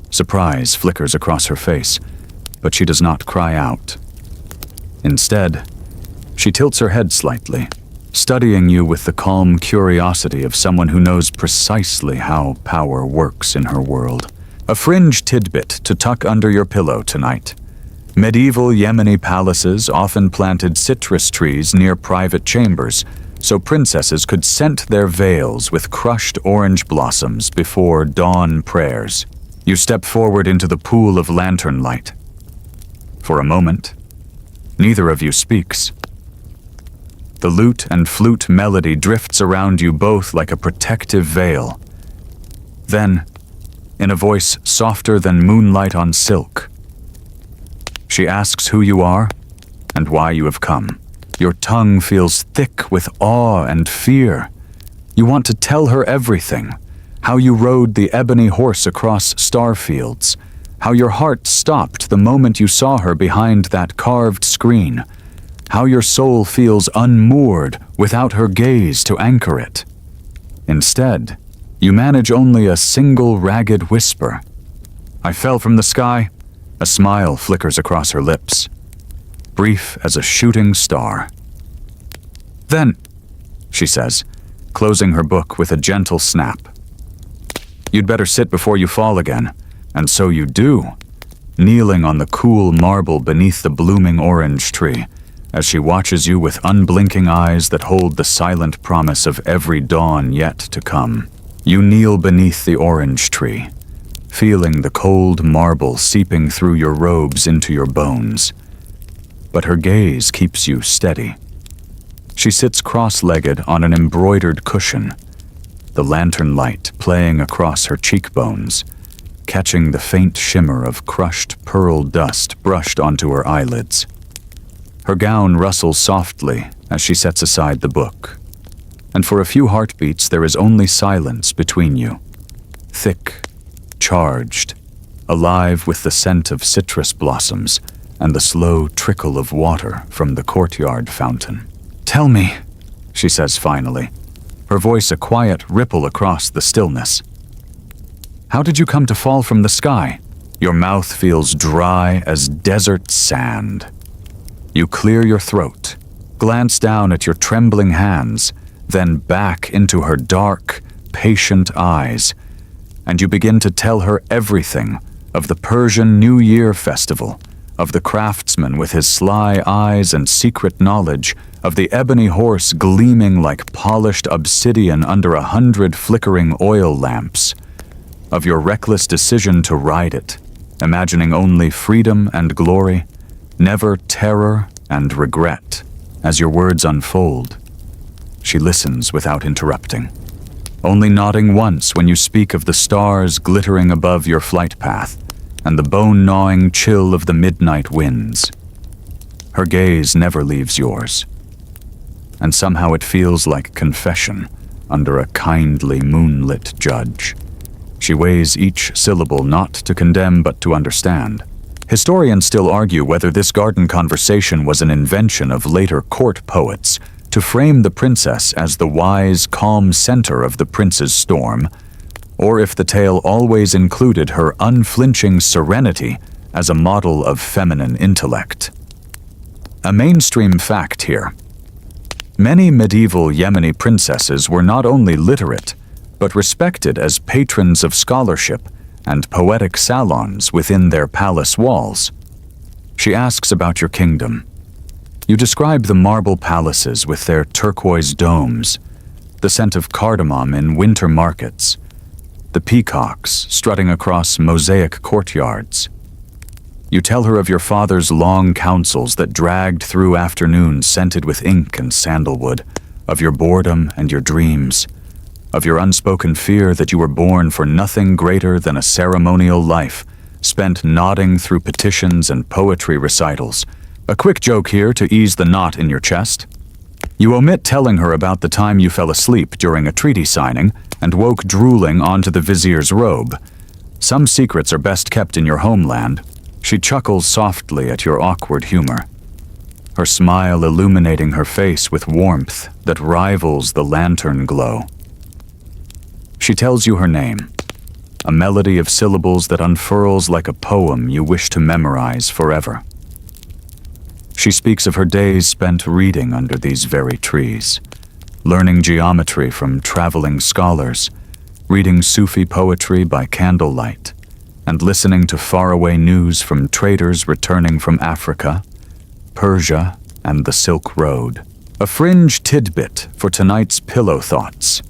Surprise flickers across her face, but she does not cry out. Instead, she tilts her head slightly, studying you with the calm curiosity of someone who knows precisely how power works in her world. A fringe tidbit to tuck under your pillow tonight. Medieval Yemeni palaces often planted citrus trees near private chambers, so princesses could scent their veils with crushed orange blossoms before dawn prayers. You step forward into the pool of lantern light. For a moment, neither of you speaks. The lute and flute melody drifts around you both like a protective veil. Then, in a voice softer than moonlight on silk, she asks who you are and why you have come. Your tongue feels thick with awe and fear. You want to tell her everything. How you rode the Ebony Horse across star fields. How your heart stopped the moment you saw her behind that carved screen. How your soul feels unmoored without her gaze to anchor it. Instead, you manage only a single ragged whisper. I fell from the sky. A smile flickers across her lips, brief as a shooting star. Then, she says, closing her book with a gentle snap. You'd better sit before you fall again, and so you do, kneeling on the cool marble beneath the blooming orange tree, as she watches you with unblinking eyes that hold the silent promise of every dawn yet to come. You kneel beneath the orange tree, feeling the cold marble seeping through your robes into your bones. But her gaze keeps you steady. She sits cross-legged on an embroidered cushion, the lantern light playing across her cheekbones, catching the faint shimmer of crushed pearl dust brushed onto her eyelids. Her gown rustles softly as she sets aside the book, and for a few heartbeats there is only silence between you, thick, charged, alive with the scent of citrus blossoms and the slow trickle of water from the courtyard fountain. Tell me, she says finally, her voice a quiet ripple across the stillness. How did you come to fall from the sky? Your mouth feels dry as desert sand. You clear your throat, glance down at your trembling hands, then back into her dark, patient eyes, and you begin to tell her everything of the Persian New Year festival, of the craftsman with his sly eyes and secret knowledge, of the ebony horse gleaming like polished obsidian under 100 flickering oil lamps, of your reckless decision to ride it, imagining only freedom and glory, never terror and regret. As your words unfold, she listens without interrupting, only nodding once when you speak of the stars glittering above your flight path and the bone-gnawing chill of the midnight winds. Her gaze never leaves yours, and somehow it feels like confession under a kindly moonlit judge. She weighs each syllable not to condemn but to understand. Historians still argue whether this garden conversation was an invention of later court poets to frame the princess as the wise, calm center of the prince's storm, or if the tale always included her unflinching serenity as a model of feminine intellect. A mainstream fact here. Many medieval Yemeni princesses were not only literate, but respected as patrons of scholarship and poetic salons within their palace walls. She asks about your kingdom. You describe the marble palaces with their turquoise domes, the scent of cardamom in winter markets, the peacocks strutting across mosaic courtyards. You tell her of your father's long councils that dragged through afternoons scented with ink and sandalwood, of your boredom and your dreams, of your unspoken fear that you were born for nothing greater than a ceremonial life, spent nodding through petitions and poetry recitals. A quick joke here to ease the knot in your chest. You omit telling her about the time you fell asleep during a treaty signing and woke drooling onto the vizier's robe. Some secrets are best kept in your homeland. She chuckles softly at your awkward humor, her smile illuminating her face with warmth that rivals the lantern glow. She tells you her name, a melody of syllables that unfurls like a poem you wish to memorize forever. She speaks of her days spent reading under these very trees, learning geometry from traveling scholars, reading Sufi poetry by candlelight, and listening to faraway news from traders returning from Africa, Persia, and the Silk Road. A fringe tidbit for tonight's pillow thoughts.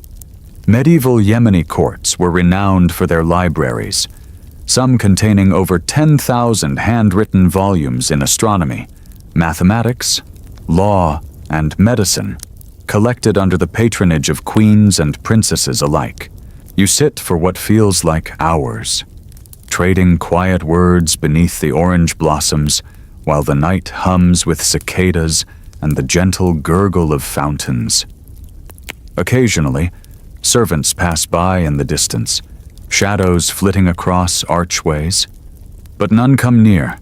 Medieval Yemeni courts were renowned for their libraries, some containing over 10,000 handwritten volumes in astronomy, mathematics, law, and medicine, collected under the patronage of queens and princesses alike. You sit for what feels like hours, trading quiet words beneath the orange blossoms while the night hums with cicadas and the gentle gurgle of fountains. Occasionally, servants pass by in the distance, shadows flitting across archways, but none come near,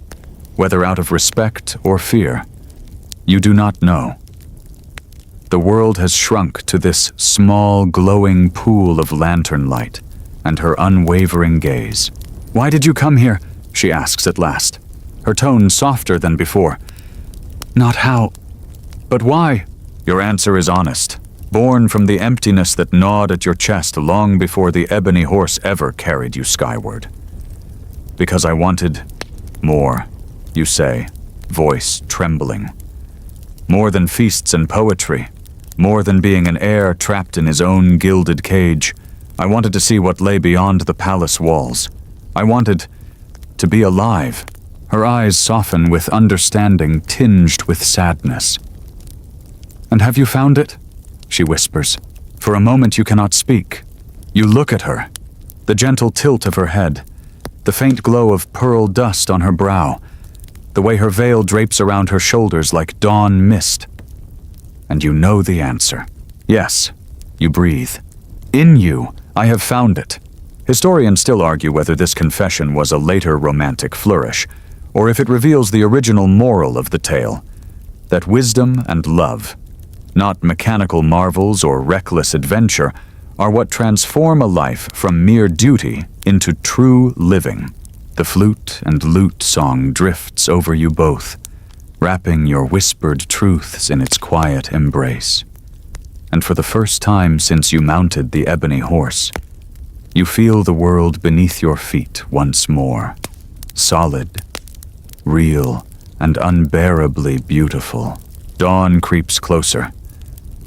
whether out of respect or fear. You do not know. The world has shrunk to this small, glowing pool of lantern light and her unwavering gaze. "Why did you come here?" she asks at last, her tone softer than before. "Not how, but why?" Your answer is honest, born from the emptiness that gnawed at your chest long before the Ebony Horse ever carried you skyward. "Because I wanted more," you say, voice trembling. "More than feasts and poetry, more than being an heir trapped in his own gilded cage. I wanted to see what lay beyond the palace walls. I wanted to be alive." Her eyes soften with understanding tinged with sadness. "And have you found it?" she whispers. For a moment you cannot speak. You look at her, the gentle tilt of her head, the faint glow of pearl dust on her brow, the way her veil drapes around her shoulders like dawn mist. And you know the answer. "Yes," you breathe. "In you, I have found it." Historians still argue whether this confession was a later romantic flourish, or if it reveals the original moral of the tale, that wisdom and love, not mechanical marvels or reckless adventure, are what transform a life from mere duty into true living. The flute and lute song drifts over you both, wrapping your whispered truths in its quiet embrace. And for the first time since you mounted the Ebony Horse, you feel the world beneath your feet once more, solid, real, and unbearably beautiful. Dawn creeps closer,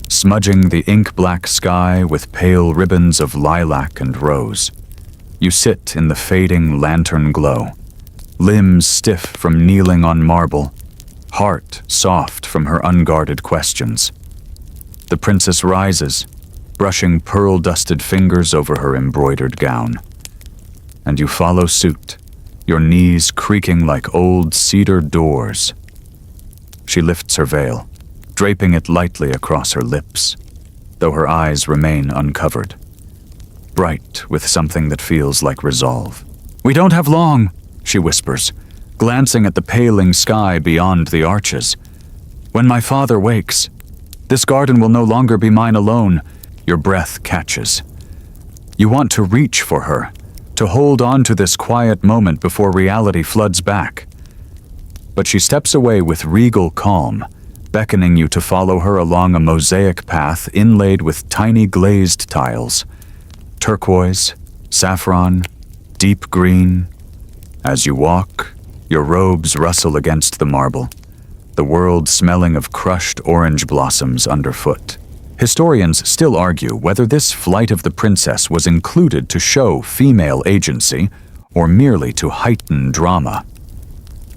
smudging the ink-black sky with pale ribbons of lilac and rose. You sit in the fading lantern glow, limbs stiff from kneeling on marble, heart soft from her unguarded questions. The princess rises, brushing pearl-dusted fingers over her embroidered gown. And you follow suit, your knees creaking like old cedar doors. She lifts her veil, draping it lightly across her lips, though her eyes remain uncovered, bright with something that feels like resolve. "We don't have long," she whispers, glancing at the paling sky beyond the arches. "When my father wakes, this garden will no longer be mine alone." Your breath catches. You want to reach for her, to hold on to this quiet moment before reality floods back. But she steps away with regal calm, beckoning you to follow her along a mosaic path inlaid with tiny glazed tiles. Turquoise, saffron, deep green. As you walk, your robes rustle against the marble, the world smelling of crushed orange blossoms underfoot. Historians still argue whether this flight of the princess was included to show female agency or merely to heighten drama.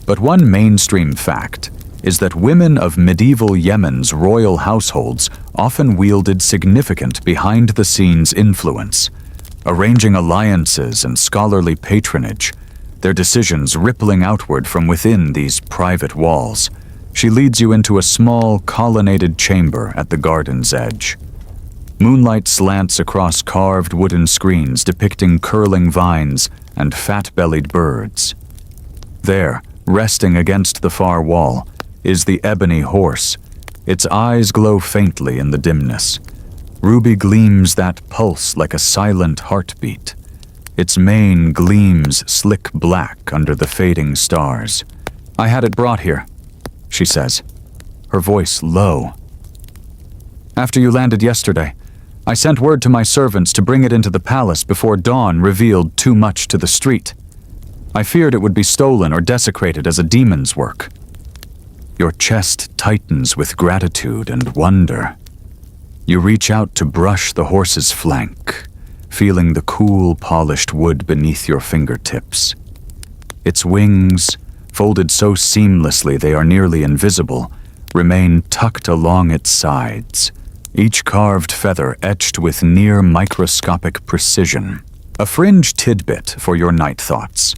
But one mainstream fact is that women of medieval Yemen's royal households often wielded significant behind-the-scenes influence, arranging alliances and scholarly patronage, their decisions rippling outward from within these private walls. She leads you into a small, colonnaded chamber at the garden's edge. Moonlight slants across carved wooden screens depicting curling vines and fat-bellied birds. There, resting against the far wall, is the Ebony Horse. Its eyes glow faintly in the dimness. Ruby gleams that pulse like a silent heartbeat. Its mane gleams slick black under the fading stars. "I had it brought here," she says, her voice low. "After you landed yesterday, I sent word to my servants to bring it into the palace before dawn revealed too much to the street. I feared it would be stolen or desecrated as a demon's work." Your chest tightens with gratitude and wonder. You reach out to brush the horse's flank, feeling the cool, polished wood beneath your fingertips. Its wings, folded so seamlessly they are nearly invisible, remain tucked along its sides, each carved feather etched with near-microscopic precision. A fringe tidbit for your night thoughts.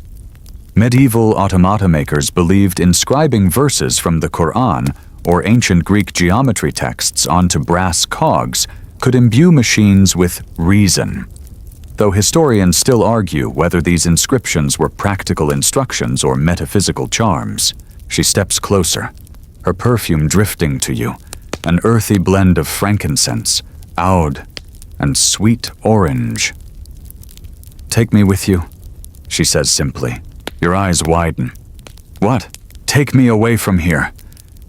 Medieval automata makers believed inscribing verses from the Quran or ancient Greek geometry texts onto brass cogs could imbue machines with reason, though historians still argue whether these inscriptions were practical instructions or metaphysical charms. She steps closer, her perfume drifting to you, an earthy blend of frankincense, oud, and sweet orange. "Take me with you," she says simply. Your eyes widen. "What? Take me away from here,"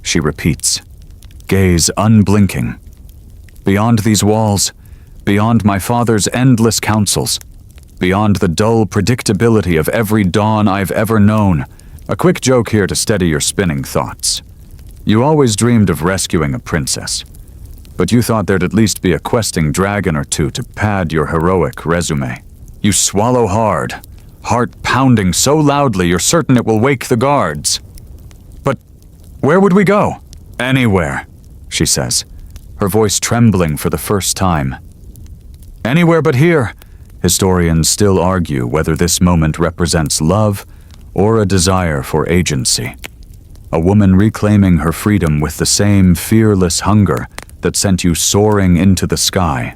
she repeats, gaze unblinking. "Beyond these walls, beyond my father's endless counsels, beyond the dull predictability of every dawn I've ever known." A quick joke here to steady your spinning thoughts. You always dreamed of rescuing a princess, but you thought there'd at least be a questing dragon or two to pad your heroic resume. You swallow hard, heart pounding so loudly you're certain it will wake the guards. "But where would we go?" "Anywhere," she says, her voice trembling for the first time. "Anywhere but here." Historians still argue whether this moment represents love or a desire for agency. A woman reclaiming her freedom with the same fearless hunger that sent you soaring into the sky.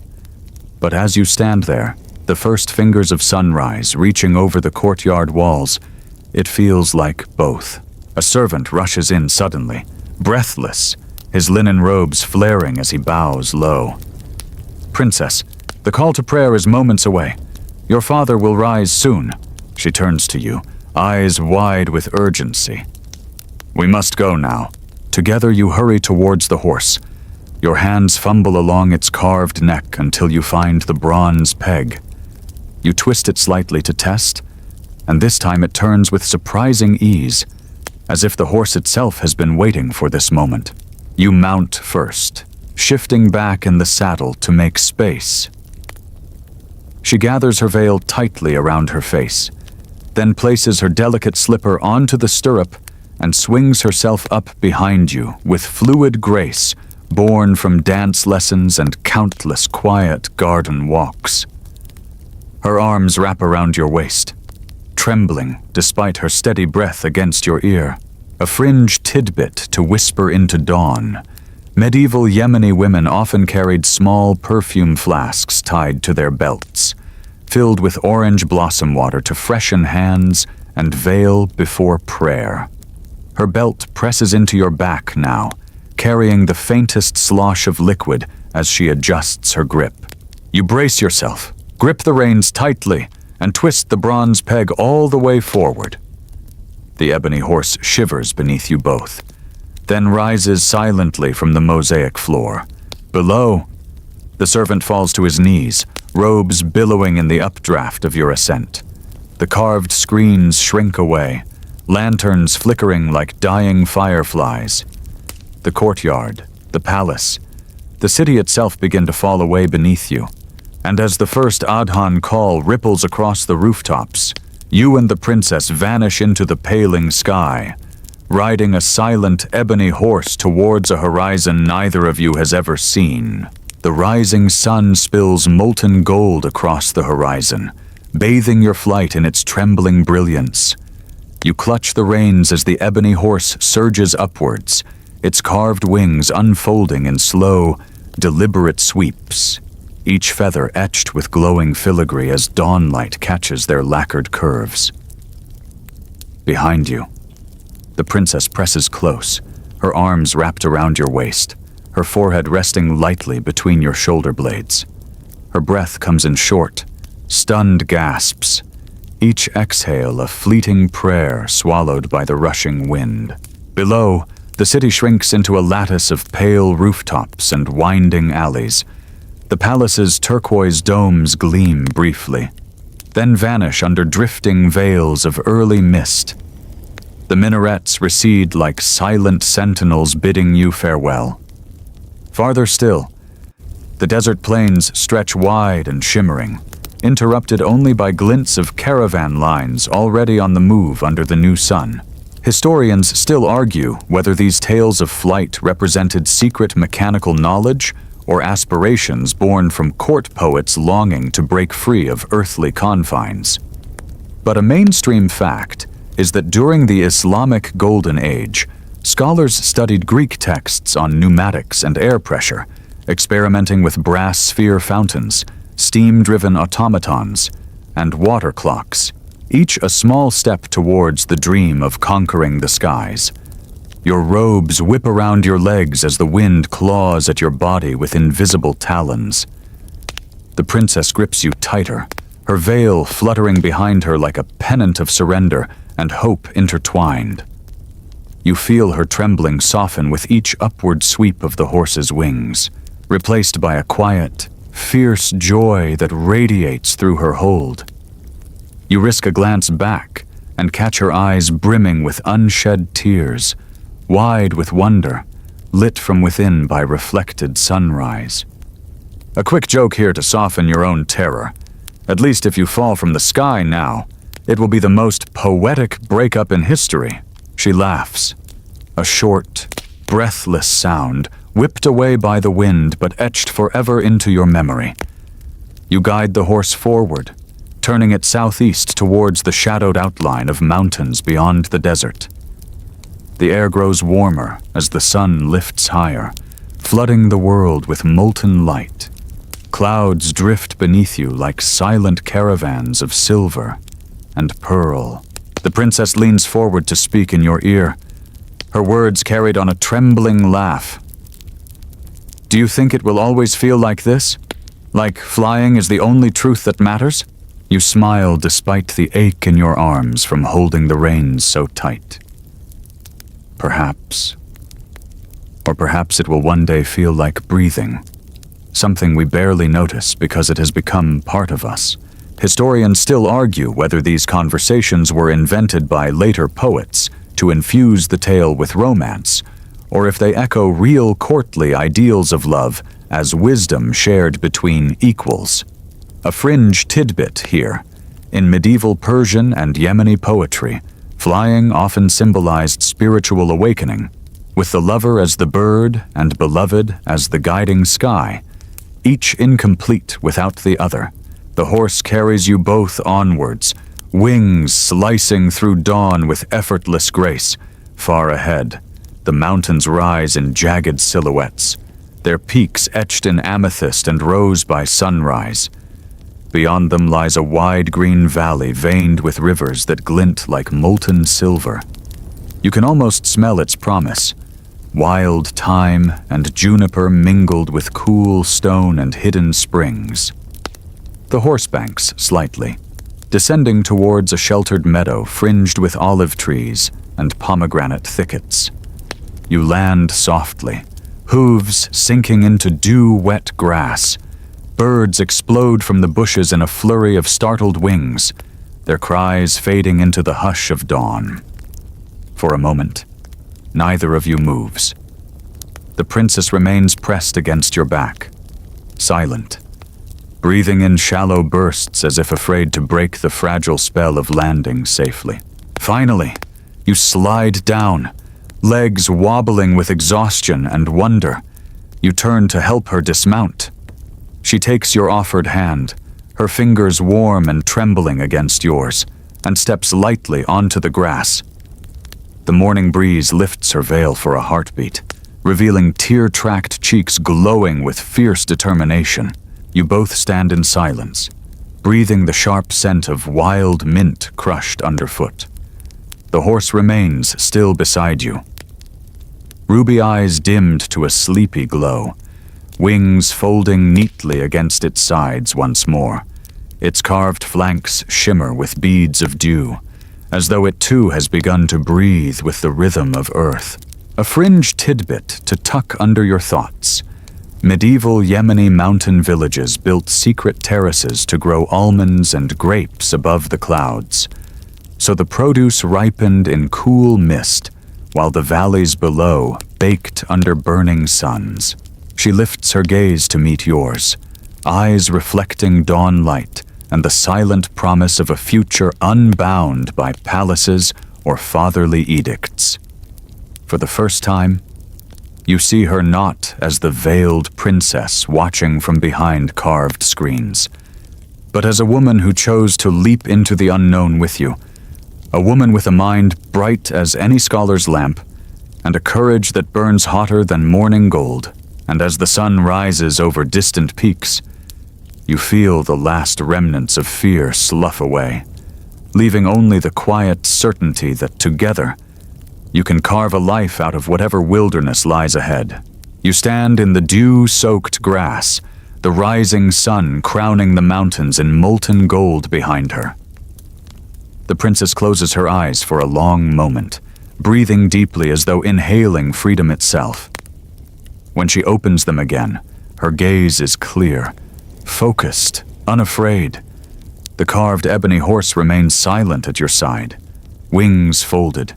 But as you stand there, the first fingers of sunrise reaching over the courtyard walls, it feels like both. A servant rushes in suddenly, breathless, his linen robes flaring as he bows low. "Princess, the call to prayer is moments away. Your father will rise soon." She turns to you, eyes wide with urgency. "We must go now." Together you hurry towards the horse. Your hands fumble along its carved neck until you find the bronze peg. You twist it slightly to test, and this time it turns with surprising ease, as if the horse itself has been waiting for this moment. You mount first, shifting back in the saddle to make space. She gathers her veil tightly around her face, then places her delicate slipper onto the stirrup and swings herself up behind you with fluid grace born from dance lessons and countless quiet garden walks. Her arms wrap around your waist, trembling despite her steady breath against your ear. A fringe tidbit to whisper into dawn. Medieval Yemeni women often carried small perfume flasks tied to their belts, filled with orange blossom water to freshen hands and veil before prayer. Her belt presses into your back now, carrying the faintest slosh of liquid as she adjusts her grip. You brace yourself, Grip the reins tightly and twist the bronze peg all the way forward. The ebony horse shivers beneath you both, then rises silently from the mosaic floor. Below, the servant falls to his knees, robes billowing in the updraft of your ascent. The carved screens shrink away, lanterns flickering like dying fireflies. The courtyard, the palace, the city itself begin to fall away beneath you, and as the first Adhan call ripples across the rooftops, you and the princess vanish into the paling sky, riding a silent ebony horse towards a horizon neither of you has ever seen. The rising sun spills molten gold across the horizon, bathing your flight in its trembling brilliance. You clutch the reins as the ebony horse surges upwards, its carved wings unfolding in slow, deliberate sweeps, each feather etched with glowing filigree as dawnlight catches their lacquered curves. Behind you, the princess presses close, her arms wrapped around your waist, her forehead resting lightly between your shoulder blades. Her breath comes in short, stunned gasps, each exhale a fleeting prayer swallowed by the rushing wind. Below, the city shrinks into a lattice of pale rooftops and winding alleys. The palace's turquoise domes gleam briefly, then vanish under drifting veils of early mist. The minarets recede like silent sentinels bidding you farewell. Farther still, the desert plains stretch wide and shimmering, interrupted only by glints of caravan lines already on the move under the new sun. Historians still argue whether these tales of flight represented secret mechanical knowledge or aspirations born from court poets longing to break free of earthly confines. But a mainstream fact is that during the Islamic Golden Age, scholars studied Greek texts on pneumatics and air pressure, experimenting with brass sphere fountains, steam-driven automatons, and water clocks, each a small step towards the dream of conquering the skies. Your robes whip around your legs as the wind claws at your body with invisible talons. The princess grips you tighter, her veil fluttering behind her like a pennant of surrender and hope intertwined. You feel her trembling soften with each upward sweep of the horse's wings, replaced by a quiet, fierce joy that radiates through her hold. You risk a glance back and catch her eyes brimming with unshed tears, wide with wonder, lit from within by reflected sunrise. A quick joke here to soften your own terror. At least if you fall from the sky now, it will be the most poetic breakup in history. She laughs. A short, breathless sound, whipped away by the wind but etched forever into your memory. You guide the horse forward, turning it southeast towards the shadowed outline of mountains beyond the desert. The air grows warmer as the sun lifts higher, flooding the world with molten light. Clouds drift beneath you like silent caravans of silver and pearl. The princess leans forward to speak in your ear, her words carried on a trembling laugh. Do you think it will always feel like this? Like flying is the only truth that matters? You smile despite the ache in your arms from holding the reins so tight. Perhaps. Or perhaps it will one day feel like breathing, something we barely notice because it has become part of us. Historians still argue whether these conversations were invented by later poets to infuse the tale with romance, or if they echo real courtly ideals of love as wisdom shared between equals. A fringe tidbit here. In medieval Persian and Yemeni poetry, flying often symbolized spiritual awakening, with the lover as the bird and beloved as the guiding sky, each incomplete without the other. The horse carries you both onwards, wings slicing through dawn with effortless grace. Far ahead, the mountains rise in jagged silhouettes, their peaks etched in amethyst and rose by sunrise. Beyond them lies a wide green valley veined with rivers that glint like molten silver. You can almost smell its promise. Wild thyme and juniper mingled with cool stone and hidden springs. the horse banks slightly, descending towards a sheltered meadow fringed with olive trees and pomegranate thickets. You land softly, hooves sinking into dew-wet grass. Birds explode from the bushes in a flurry of startled wings, their cries fading into the hush of dawn. For a moment, neither of you moves. The princess remains pressed against your back, silent, breathing in shallow bursts as if afraid to break the fragile spell of landing safely. Finally, you slide down, legs wobbling with exhaustion and wonder. You turn to help her dismount. She takes your offered hand, her fingers warm and trembling against yours, and steps lightly onto the grass. The morning breeze lifts her veil for a heartbeat, revealing tear-tracked cheeks glowing with fierce determination. You both stand in silence, breathing the sharp scent of wild mint crushed underfoot. The horse remains still beside you. Ruby eyes dimmed to a sleepy glow, wings folding neatly against its sides once more. Its carved flanks shimmer with beads of dew, as though it too has begun to breathe with the rhythm of earth. A fringe tidbit to tuck under your thoughts. Medieval Yemeni mountain villages built secret terraces to grow almonds and grapes above the clouds. So the produce ripened in cool mist, while the valleys below baked under burning suns. She lifts her gaze to meet yours, eyes reflecting dawn light and the silent promise of a future unbound by palaces or fatherly edicts. For the first time, you see her not as the veiled princess watching from behind carved screens, but as a woman who chose to leap into the unknown with you, a woman with a mind bright as any scholar's lamp, and a courage that burns hotter than morning gold. And as the sun rises over distant peaks, you feel the last remnants of fear slough away, leaving only the quiet certainty that together you can carve a life out of whatever wilderness lies ahead. You stand in the dew-soaked grass, the rising sun crowning the mountains in molten gold behind her. The princess closes her eyes for a long moment, breathing deeply as though inhaling freedom itself. When she opens them again, her gaze is clear, focused, unafraid. The carved ebony horse remains silent at your side, wings folded,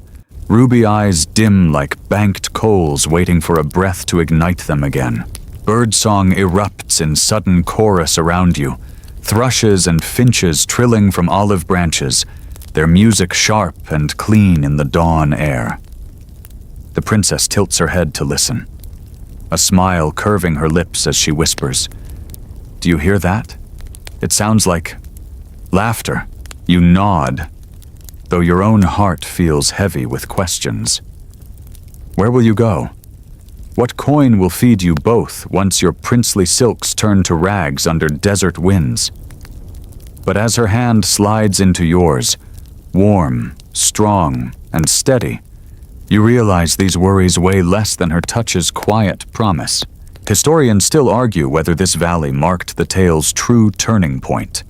ruby eyes dim like banked coals waiting for a breath to ignite them again. Birdsong erupts in sudden chorus around you, thrushes and finches trilling from olive branches, their music sharp and clean in the dawn air. The princess tilts her head to listen, a smile curving her lips as she whispers, "Do you hear that? It sounds like laughter." You nod, though your own heart feels heavy with questions. Where will you go? What coin will feed you both once your princely silks turn to rags under desert winds? But as her hand slides into yours, warm, strong, and steady, you realize these worries weigh less than her touch's quiet promise. Historians still argue whether this valley marked the tale's true turning point,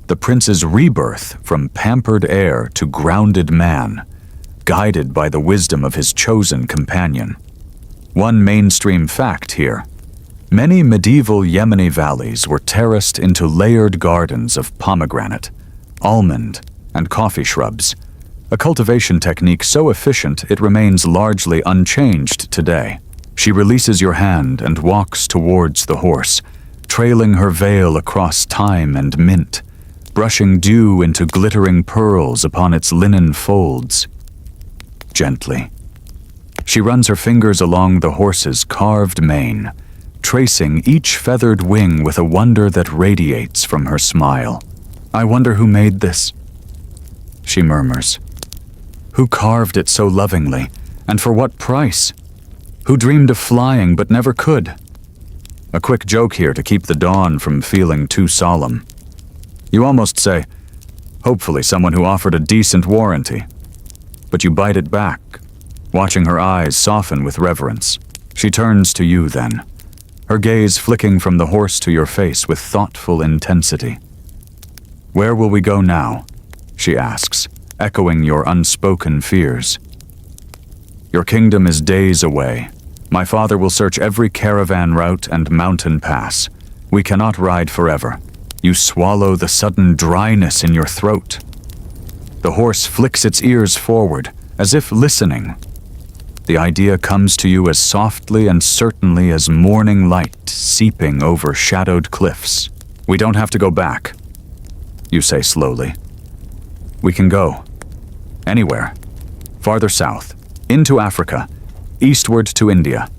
the prince's rebirth from pampered heir to grounded man, guided by the wisdom of his chosen companion. One mainstream fact here: many medieval Yemeni valleys were terraced into layered gardens of pomegranate, almond, and coffee shrubs, a cultivation technique so efficient it remains largely unchanged today. She releases your hand and walks towards the horse, trailing her veil across thyme and mint, brushing dew into glittering pearls upon its linen folds. Gently, she runs her fingers along the horse's carved mane, tracing each feathered wing with a wonder that radiates from her smile. "I wonder who made this," she murmurs. "Who carved it so lovingly, and for what price? Who dreamed of flying but never could?" A quick joke here to keep the dawn from feeling too solemn. You almost say, hopefully someone who offered a decent warranty. But you bite it back, watching her eyes soften with reverence. She turns to you then, her gaze flicking from the horse to your face with thoughtful intensity. "Where will we go now?" she asks, echoing your unspoken fears. "Your kingdom is days away. My father will search every caravan route and mountain pass. We cannot ride forever." You swallow the sudden dryness in your throat. The horse flicks its ears forward, as if listening. The idea comes to you as softly and certainly as morning light seeping over shadowed cliffs. "We don't have to go back," you say slowly. "We can go. Anywhere. Farther south, into Africa, eastward to India,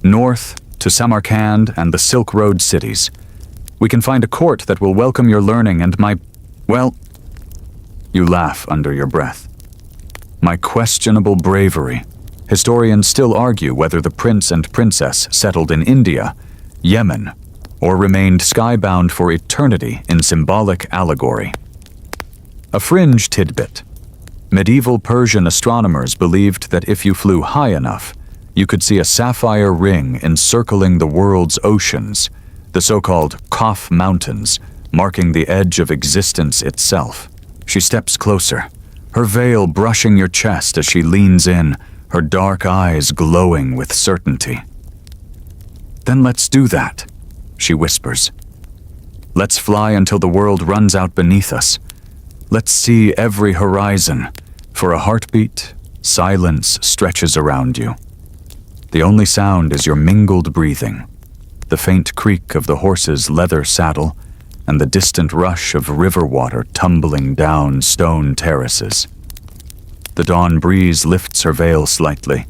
north to Samarkand and the Silk Road cities. We can find a court that will welcome your learning and well, you laugh under your breath. My questionable bravery. Historians still argue whether the prince and princess settled in India, Yemen, or remained skybound for eternity in symbolic allegory. A fringe tidbit. Medieval Persian astronomers believed that if you flew high enough, you could see a sapphire ring encircling the world's oceans, the so-called Kaf Mountains, marking the edge of existence itself. She steps closer, her veil brushing your chest as she leans in, her dark eyes glowing with certainty. "Then let's do that," she whispers. "Let's fly until the world runs out beneath us. Let's see every horizon. For a heartbeat, silence stretches around you. The only sound is your mingled breathing, the faint creak of the horse's leather saddle, and the distant rush of river water tumbling down stone terraces. The dawn breeze lifts her veil slightly,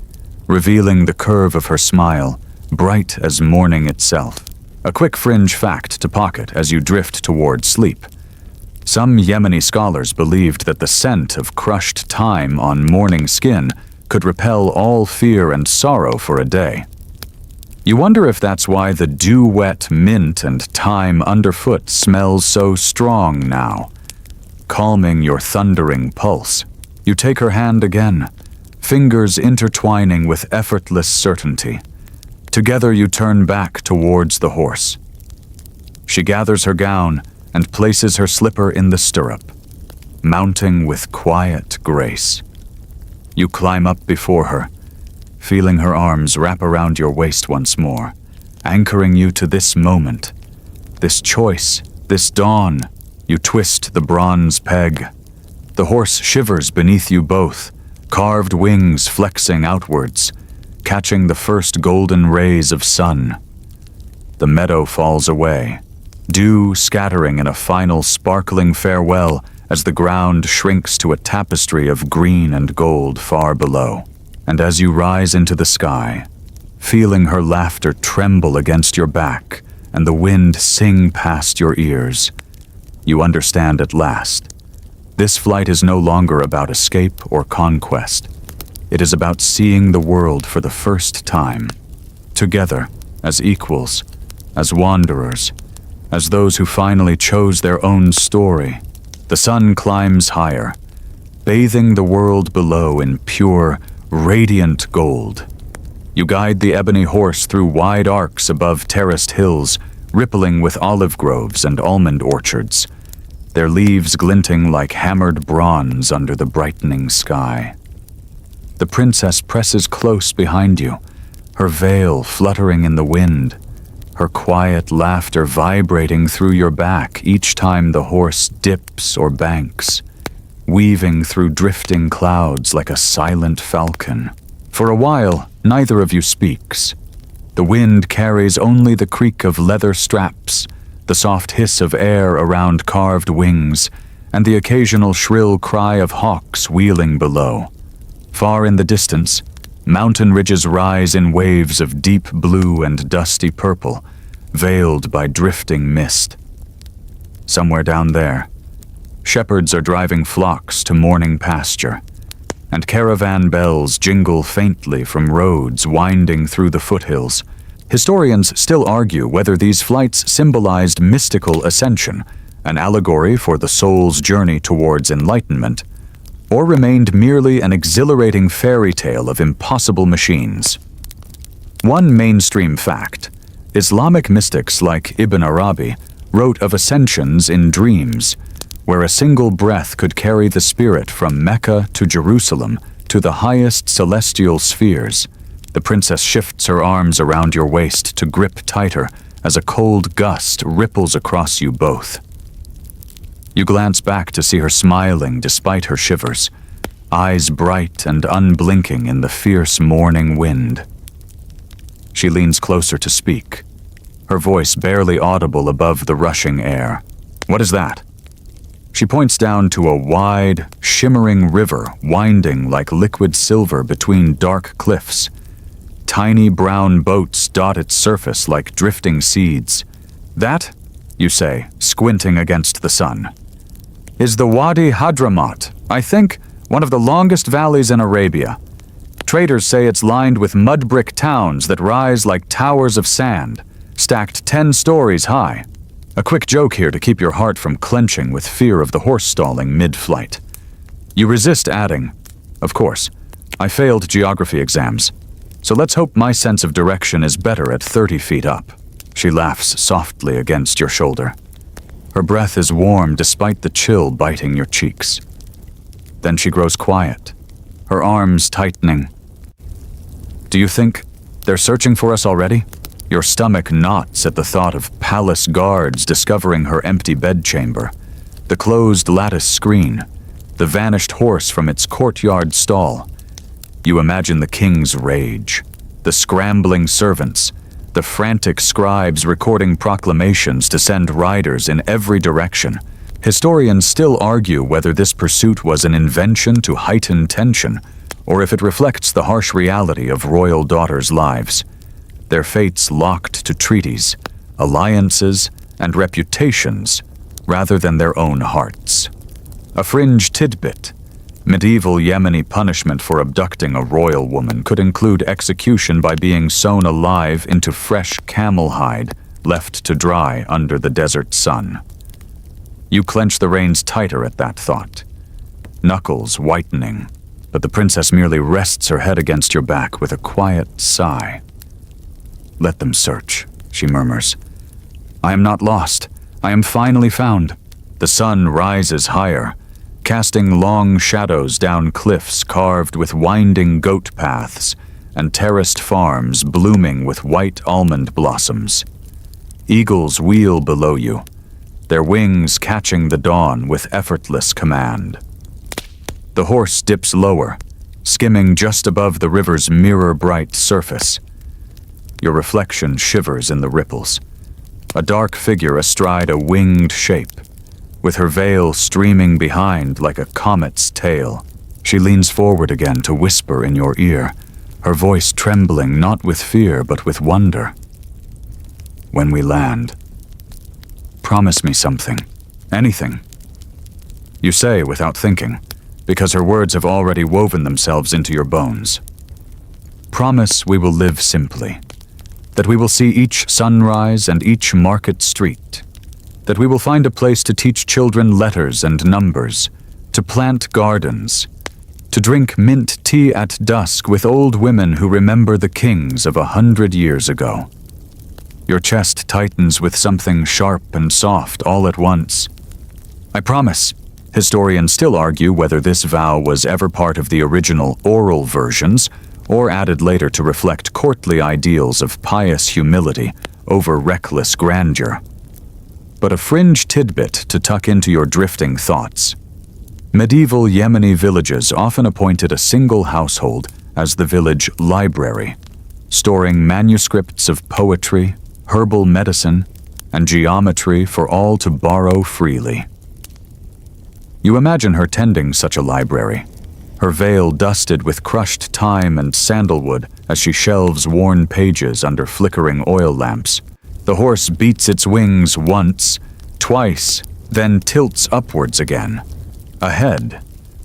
revealing the curve of her smile, bright as morning itself. A quick fringe fact to pocket as you drift toward sleep. Some Yemeni scholars believed that the scent of crushed thyme on morning skin could repel all fear and sorrow for a day. You wonder if that's why the dew-wet mint and thyme underfoot smells so strong now, calming your thundering pulse. You take her hand again, fingers intertwining with effortless certainty. Together you turn back towards the horse. She gathers her gown and places her slipper in the stirrup, mounting with quiet grace. You climb up before her, feeling her arms wrap around your waist once more, anchoring you to this moment, this choice, this dawn. You twist the bronze peg. The horse shivers beneath you both, carved wings flexing outwards, catching the first golden rays of sun. The meadow falls away, dew scattering in a final sparkling farewell as the ground shrinks to a tapestry of green and gold far below. And as you rise into the sky, feeling her laughter tremble against your back and the wind sing past your ears, you understand at last. This flight is no longer about escape or conquest. It is about seeing the world for the first time, together, as equals, as wanderers, as those who finally chose their own story. The sun climbs higher, bathing the world below in pure, radiant gold. You guide the ebony horse through wide arcs above terraced hills, rippling with olive groves and almond orchards, their leaves glinting like hammered bronze under the brightening sky. The princess presses close behind you, her veil fluttering in the wind, her quiet laughter vibrating through your back each time the horse dips or banks, weaving through drifting clouds like a silent falcon. For a while, neither of you speaks. The wind carries only the creak of leather straps, the soft hiss of air around carved wings, and the occasional shrill cry of hawks wheeling below. Far in the distance, mountain ridges rise in waves of deep blue and dusty purple, veiled by drifting mist. Somewhere down there, shepherds are driving flocks to morning pasture, and caravan bells jingle faintly from roads winding through the foothills. Historians still argue whether these flights symbolized mystical ascension, an allegory for the soul's journey towards enlightenment, or remained merely an exhilarating fairy tale of impossible machines. One mainstream fact: Islamic mystics like Ibn Arabi wrote of ascensions in dreams, where a single breath could carry the spirit from Mecca to Jerusalem to the highest celestial spheres. The princess shifts her arms around your waist to grip tighter as a cold gust ripples across you both. You glance back to see her smiling despite her shivers, eyes bright and unblinking in the fierce morning wind. She leans closer to speak, her voice barely audible above the rushing air. "What is that?" She points down to a wide, shimmering river winding like liquid silver between dark cliffs. Tiny brown boats dot its surface like drifting seeds. "That," you say, squinting against the sun, "is the Wadi Hadramaut, I think one of the longest valleys in Arabia. Traders say it's lined with mud brick towns that rise like towers of sand, stacked 10 stories high." A quick joke here to keep your heart from clenching with fear of the horse stalling mid-flight. You resist adding, "Of course, I failed geography exams, so let's hope my sense of direction is better at 30 feet up." She laughs softly against your shoulder. Her breath is warm despite the chill biting your cheeks. Then she grows quiet, her arms tightening. "Do you think they're searching for us already?" Your stomach knots at the thought of palace guards discovering her empty bedchamber, the closed lattice screen, the vanished horse from its courtyard stall. You imagine the king's rage, the scrambling servants, the frantic scribes recording proclamations to send riders in every direction. Historians still argue whether this pursuit was an invention to heighten tension, or if it reflects the harsh reality of royal daughters' lives. Their fates locked to treaties, alliances, and reputations, rather than their own hearts. A fringe tidbit: medieval Yemeni punishment for abducting a royal woman could include execution by being sewn alive into fresh camel hide, left to dry under the desert sun. You clench the reins tighter at that thought, knuckles whitening, but the princess merely rests her head against your back with a quiet sigh. "Let them search," she murmurs. "I am not lost. I am finally found." The sun rises higher, casting long shadows down cliffs carved with winding goat paths and terraced farms blooming with white almond blossoms. Eagles wheel below you, their wings catching the dawn with effortless command. The horse dips lower, skimming just above the river's mirror-bright surface. Your reflection shivers in the ripples, a dark figure astride a winged shape, with her veil streaming behind like a comet's tail. She leans forward again to whisper in your ear, her voice trembling not with fear but with wonder. "When we land, promise me something, anything." You say without thinking, because her words have already woven themselves into your bones. "Promise we will live simply, that we will see each sunrise and each market street, that we will find a place to teach children letters and numbers, to plant gardens, to drink mint tea at dusk with old women who remember the kings of 100 years ago." Your chest tightens with something sharp and soft all at once. "I promise." Historians still argue whether this vow was ever part of the original oral versions or added later to reflect courtly ideals of pious humility over reckless grandeur. But a fringe tidbit to tuck into your drifting thoughts. Medieval Yemeni villages often appointed a single household as the village library, storing manuscripts of poetry, herbal medicine, and geometry for all to borrow freely. You imagine her tending such a library, her veil dusted with crushed thyme and sandalwood as she shelves worn pages under flickering oil lamps. The horse beats its wings once, twice, then tilts upwards again. Ahead,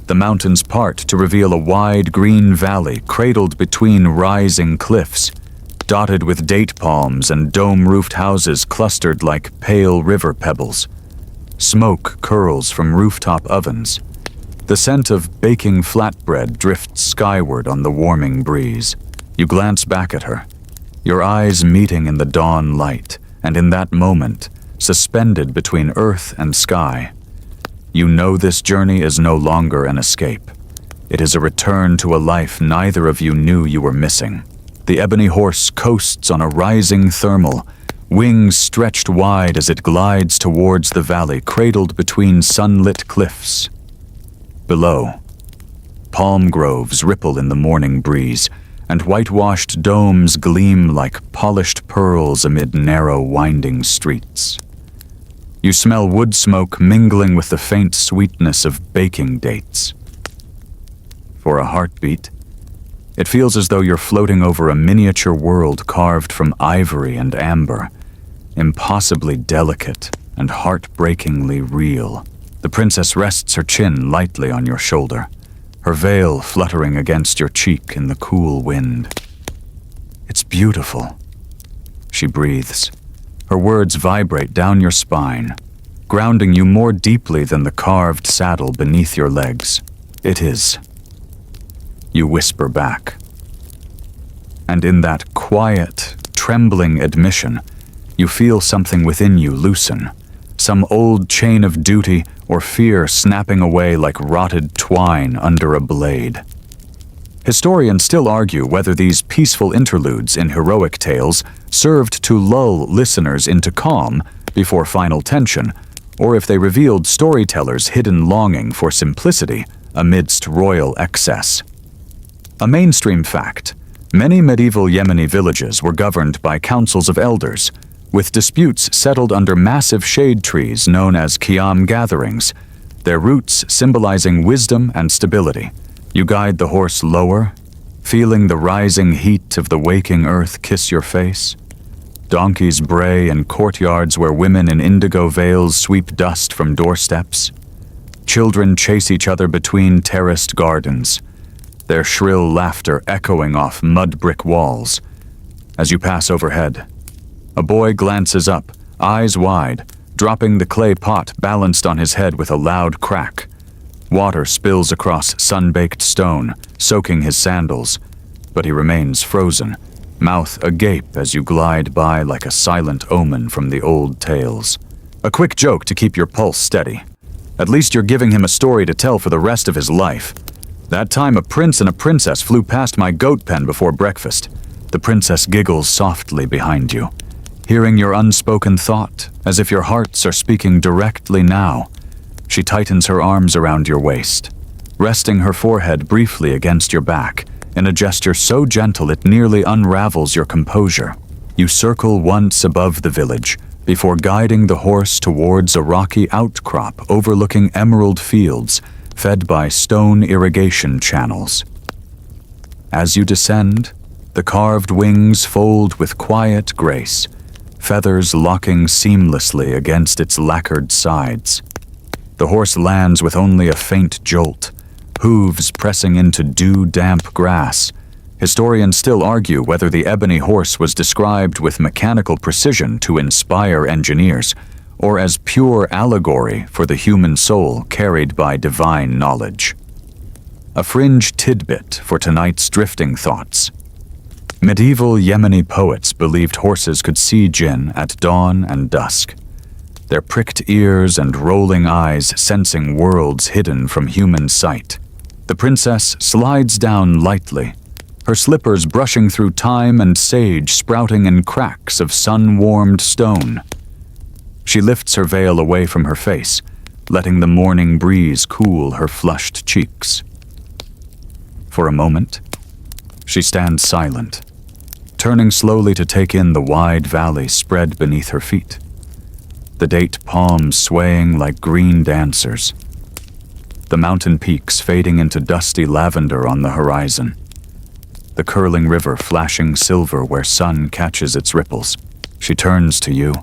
the mountains part to reveal a wide green valley cradled between rising cliffs, dotted with date palms and dome-roofed houses clustered like pale river pebbles. Smoke curls from rooftop ovens. The scent of baking flatbread drifts skyward on the warming breeze. You glance back at her, your eyes meeting in the dawn light, and in that moment, suspended between earth and sky, You know this journey is no longer an escape. It is a return to a life neither of you knew you were missing. The Ebony Horse coasts on a rising thermal, wings stretched wide as it glides towards the valley cradled between sunlit cliffs. Below, palm groves ripple in the morning breeze, and whitewashed domes gleam like polished pearls amid narrow, winding streets. You smell wood smoke mingling with the faint sweetness of baking dates. For a heartbeat, it feels as though you're floating over a miniature world carved from ivory and amber, impossibly delicate and heartbreakingly real. The princess rests her chin lightly on your shoulder, her veil fluttering against your cheek in the cool wind. "It's beautiful," she breathes. Her words vibrate down your spine, grounding you more deeply than the carved saddle beneath your legs. "It is," you whisper back. And in that quiet, trembling admission, you feel something within you loosen, some old chain of duty or fear snapping away like rotted twine under a blade. Historians still argue whether these peaceful interludes in heroic tales served to lull listeners into calm before final tension, or if they revealed storytellers' hidden longing for simplicity amidst royal excess. A mainstream fact: many medieval Yemeni villages were governed by councils of elders, with disputes settled under massive shade trees known as qiyam gatherings, their roots symbolizing wisdom and stability. You guide the horse lower, feeling the rising heat of the waking earth kiss your face. Donkeys bray in courtyards where women in indigo veils sweep dust from doorsteps. Children chase each other between terraced gardens, their shrill laughter echoing off mud brick walls. As you pass overhead, a boy glances up, eyes wide, dropping the clay pot balanced on his head with a loud crack. Water spills across sun-baked stone, soaking his sandals, but he remains frozen, mouth agape as you glide by like a silent omen from the old tales. A quick joke to keep your pulse steady. At least you're giving him a story to tell for the rest of his life. That time a prince and a princess flew past my goat pen before breakfast. The princess giggles softly behind you, hearing your unspoken thought, as if your hearts are speaking directly now. She tightens her arms around your waist, resting her forehead briefly against your back, in a gesture so gentle it nearly unravels your composure. You circle once above the village, before guiding the horse towards a rocky outcrop overlooking emerald fields, fed by stone irrigation channels. As you descend, the carved wings fold with quiet grace, feathers locking seamlessly against its lacquered sides. The horse lands with only a faint jolt, hooves pressing into dew-damp grass. Historians still argue whether the Ebony Horse was described with mechanical precision to inspire engineers, or as pure allegory for the human soul carried by divine knowledge. A fringe tidbit for tonight's drifting thoughts. Medieval Yemeni poets believed horses could see jinn at dawn and dusk, their pricked ears and rolling eyes sensing worlds hidden from human sight. The princess slides down lightly, her slippers brushing through thyme and sage sprouting in cracks of sun-warmed stone. She lifts her veil away from her face, letting the morning breeze cool her flushed cheeks. For a moment, she stands silent, turning slowly to take in the wide valley spread beneath her feet, the date palms swaying like green dancers, the mountain peaks fading into dusty lavender on the horizon, the curling river flashing silver where sun catches its ripples. She turns to you,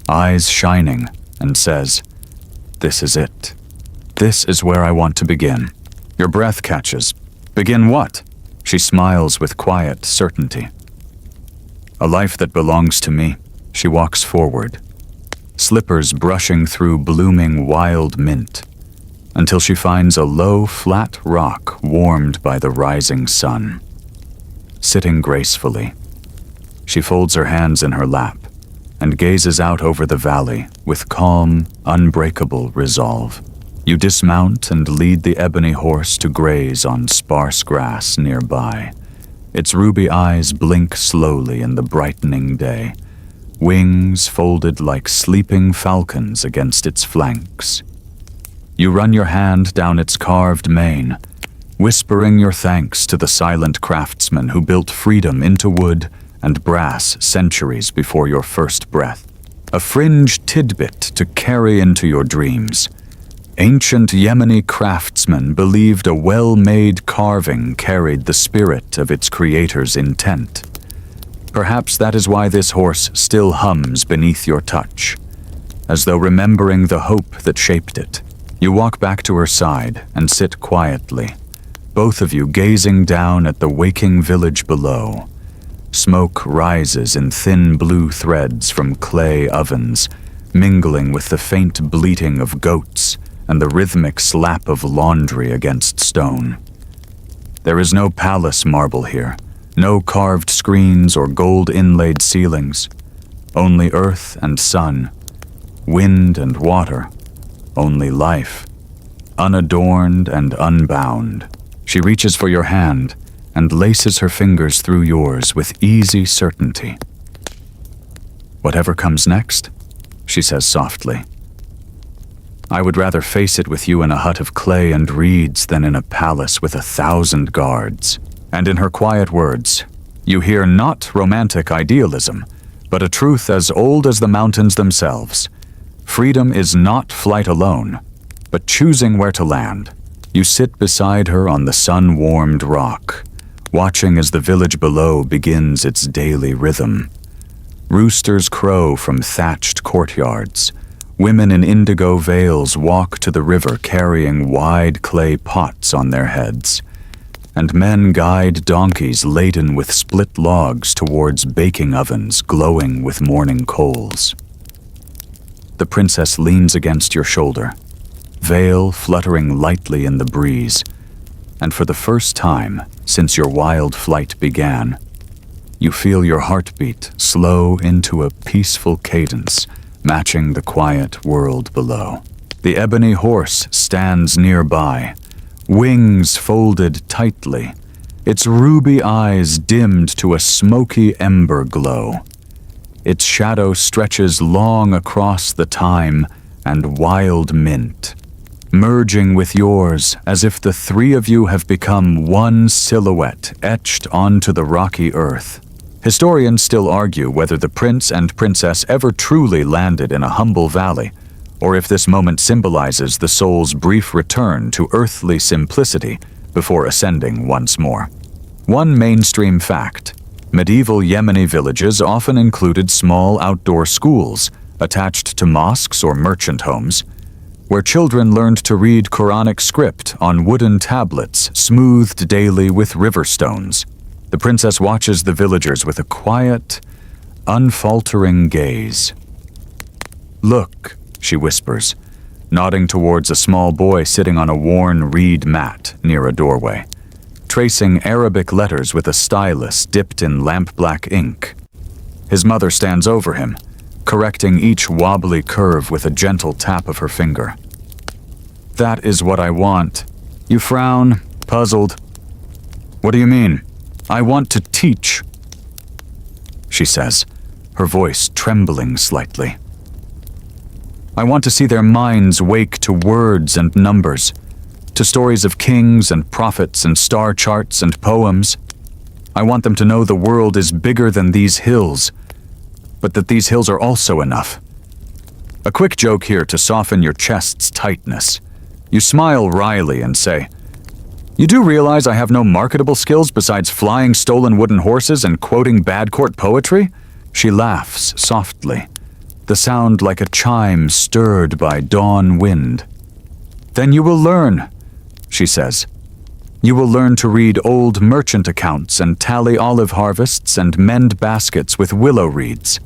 eyes shining, and says, "This is it. This is where I want to begin." Your breath catches. "Begin what?" She smiles with quiet certainty. "A life that belongs to me." She walks forward, slippers brushing through blooming wild mint, until she finds a low, flat rock warmed by the rising sun. Sitting gracefully, she folds her hands in her lap and gazes out over the valley with calm, unbreakable resolve. You dismount and lead the ebony horse to graze on sparse grass nearby. Its ruby eyes blink slowly in the brightening day, wings folded like sleeping falcons against its flanks. You run your hand down its carved mane, whispering your thanks to the silent craftsman who built freedom into wood and brass centuries before your first breath. A fringe tidbit to carry into your dreams. Ancient Yemeni craftsmen believed a well-made carving carried the spirit of its creator's intent. Perhaps that is why this horse still hums beneath your touch, as though remembering the hope that shaped it. You walk back to her side and sit quietly, both of you gazing down at the waking village below. Smoke rises in thin blue threads from clay ovens, mingling with the faint bleating of goats and the rhythmic slap of laundry against stone. There is no palace marble here, no carved screens or gold-inlaid ceilings, only earth and sun, wind and water, only life, unadorned and unbound. She reaches for your hand and laces her fingers through yours with easy certainty. "Whatever comes next," she says softly. "I would rather face it with you in a hut of clay and reeds than in a palace with 1,000 guards." And in her quiet words, you hear not romantic idealism, but a truth as old as the mountains themselves. Freedom is not flight alone, but choosing where to land. You sit beside her on the sun-warmed rock, watching as the village below begins its daily rhythm. Roosters crow from thatched courtyards. Women in indigo veils walk to the river carrying wide clay pots on their heads, and men guide donkeys laden with split logs towards baking ovens glowing with morning coals. The princess leans against your shoulder, veil fluttering lightly in the breeze, and for the first time since your wild flight began, you feel your heartbeat slow into a peaceful cadence, matching the quiet world below. The ebony horse stands nearby, wings folded tightly, its ruby eyes dimmed to a smoky ember glow. Its shadow stretches long across the thyme and wild mint, merging with yours as if the three of you have become one silhouette etched onto the rocky earth. Historians still argue whether the prince and princess ever truly landed in a humble valley, or if this moment symbolizes the soul's brief return to earthly simplicity before ascending once more. One mainstream fact: medieval Yemeni villages often included small outdoor schools attached to mosques or merchant homes, where children learned to read Quranic script on wooden tablets smoothed daily with river stones. The princess watches the villagers with a quiet, unfaltering gaze. "Look," she whispers, nodding towards a small boy sitting on a worn reed mat near a doorway, tracing Arabic letters with a stylus dipped in lamp-black ink. His mother stands over him, correcting each wobbly curve with a gentle tap of her finger. "That is what I want." You frown, puzzled. "What do you mean?" "I want to teach," she says, her voice trembling slightly. "I want to see their minds wake to words and numbers, to stories of kings and prophets and star charts and poems. I want them to know the world is bigger than these hills, but that these hills are also enough." A quick joke here to soften your chest's tightness. You smile wryly and say, "You do realize I have no marketable skills besides flying stolen wooden horses and quoting bad court poetry?" She laughs softly, the sound like a chime stirred by dawn wind. "Then you will learn," she says. "You will learn to read old merchant accounts and tally olive harvests and mend baskets with willow reeds.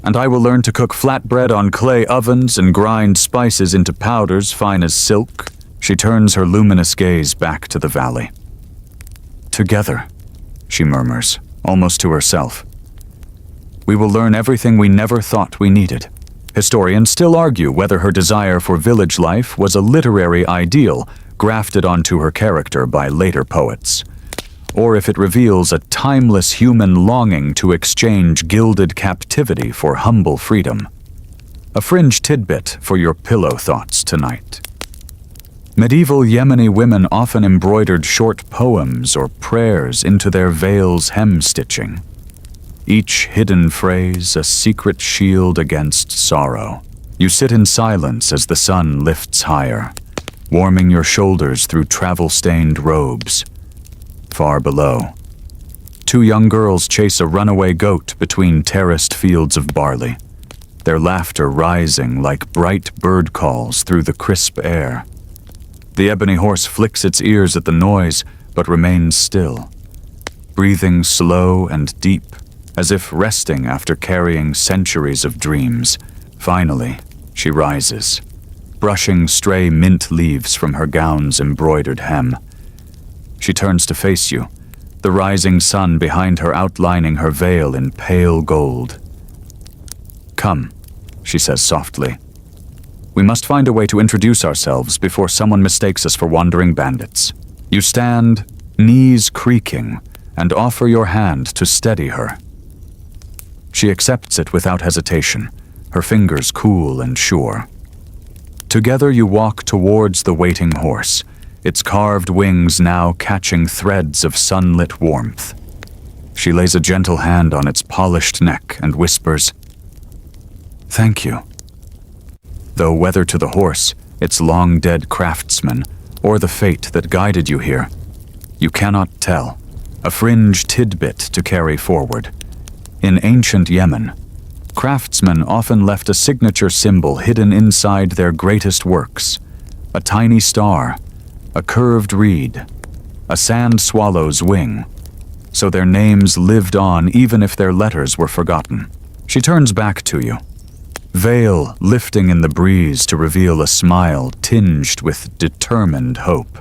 And I will learn to cook flatbread on clay ovens and grind spices into powders fine as silk." She turns her luminous gaze back to the valley. "Together," she murmurs, almost to herself. "We will learn everything we never thought we needed. Historians still argue whether her desire for village life was a literary ideal grafted onto her character by later poets, or if it reveals a timeless human longing to exchange gilded captivity for humble freedom. A fringe tidbit for your pillow thoughts tonight. Medieval Yemeni women often embroidered short poems or prayers into their veils' hem-stitching. Each hidden phrase a secret shield against sorrow. You sit in silence as the sun lifts higher, warming your shoulders through travel-stained robes. Far below, two young girls chase a runaway goat between terraced fields of barley, their laughter rising like bright bird calls through the crisp air. The ebony horse flicks its ears at the noise, but remains still, breathing slow and deep, as if resting after carrying centuries of dreams. Finally, she rises, brushing stray mint leaves from her gown's embroidered hem. She turns to face you, the rising sun behind her outlining her veil in pale gold. "Come," she says softly. "We must find a way to introduce ourselves before someone mistakes us for wandering bandits." You stand, knees creaking, and offer your hand to steady her. She accepts it without hesitation, her fingers cool and sure. Together you walk towards the waiting horse, its carved wings now catching threads of sunlit warmth. She lays a gentle hand on its polished neck and whispers, "Thank you." Though whether to the horse, its long-dead craftsman, or the fate that guided you here, you cannot tell. A fringe tidbit to carry forward. In ancient Yemen, craftsmen often left a signature symbol hidden inside their greatest works. A tiny star, a curved reed, a sand swallow's wing, so their names lived on even if their letters were forgotten. She turns back to you, veil lifting in the breeze to reveal a smile tinged with determined hope.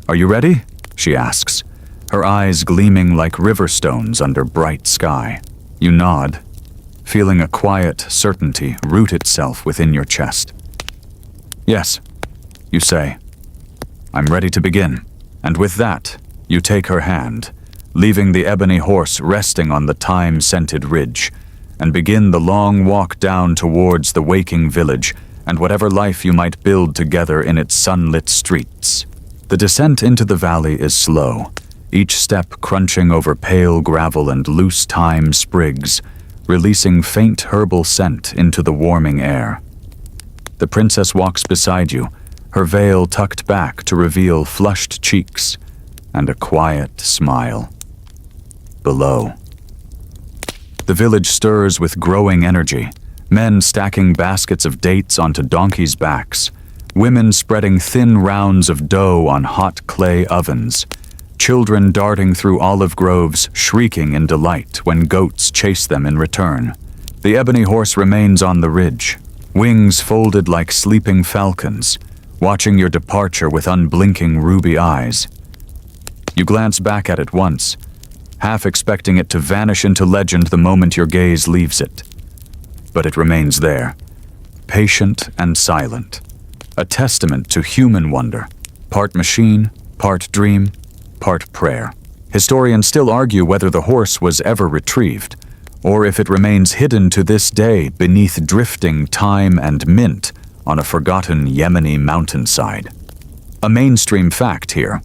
"Are you ready?" she asks, her eyes gleaming like river stones under bright sky. You nod, feeling a quiet certainty root itself within your chest. "Yes," you say. "I'm ready to begin." And with that, you take her hand, leaving the ebony horse resting on the thyme-scented ridge, and begin the long walk down towards the waking village and whatever life you might build together in its sunlit streets. The descent into the valley is slow, each step crunching over pale gravel and loose thyme sprigs, releasing faint herbal scent into the warming air. The princess walks beside you, her veil tucked back to reveal flushed cheeks and a quiet smile. Below, the village stirs with growing energy, men stacking baskets of dates onto donkeys' backs, women spreading thin rounds of dough on hot clay ovens, children darting through olive groves, shrieking in delight when goats chase them in return. The ebony horse remains on the ridge, wings folded like sleeping falcons, watching your departure with unblinking ruby eyes. You glance back at it once, half expecting it to vanish into legend the moment your gaze leaves it. But it remains there, patient and silent, a testament to human wonder, part machine, part dream, part prayer. Historians still argue whether the horse was ever retrieved, or if it remains hidden to this day beneath drifting thyme and mint on a forgotten Yemeni mountainside. A mainstream fact here.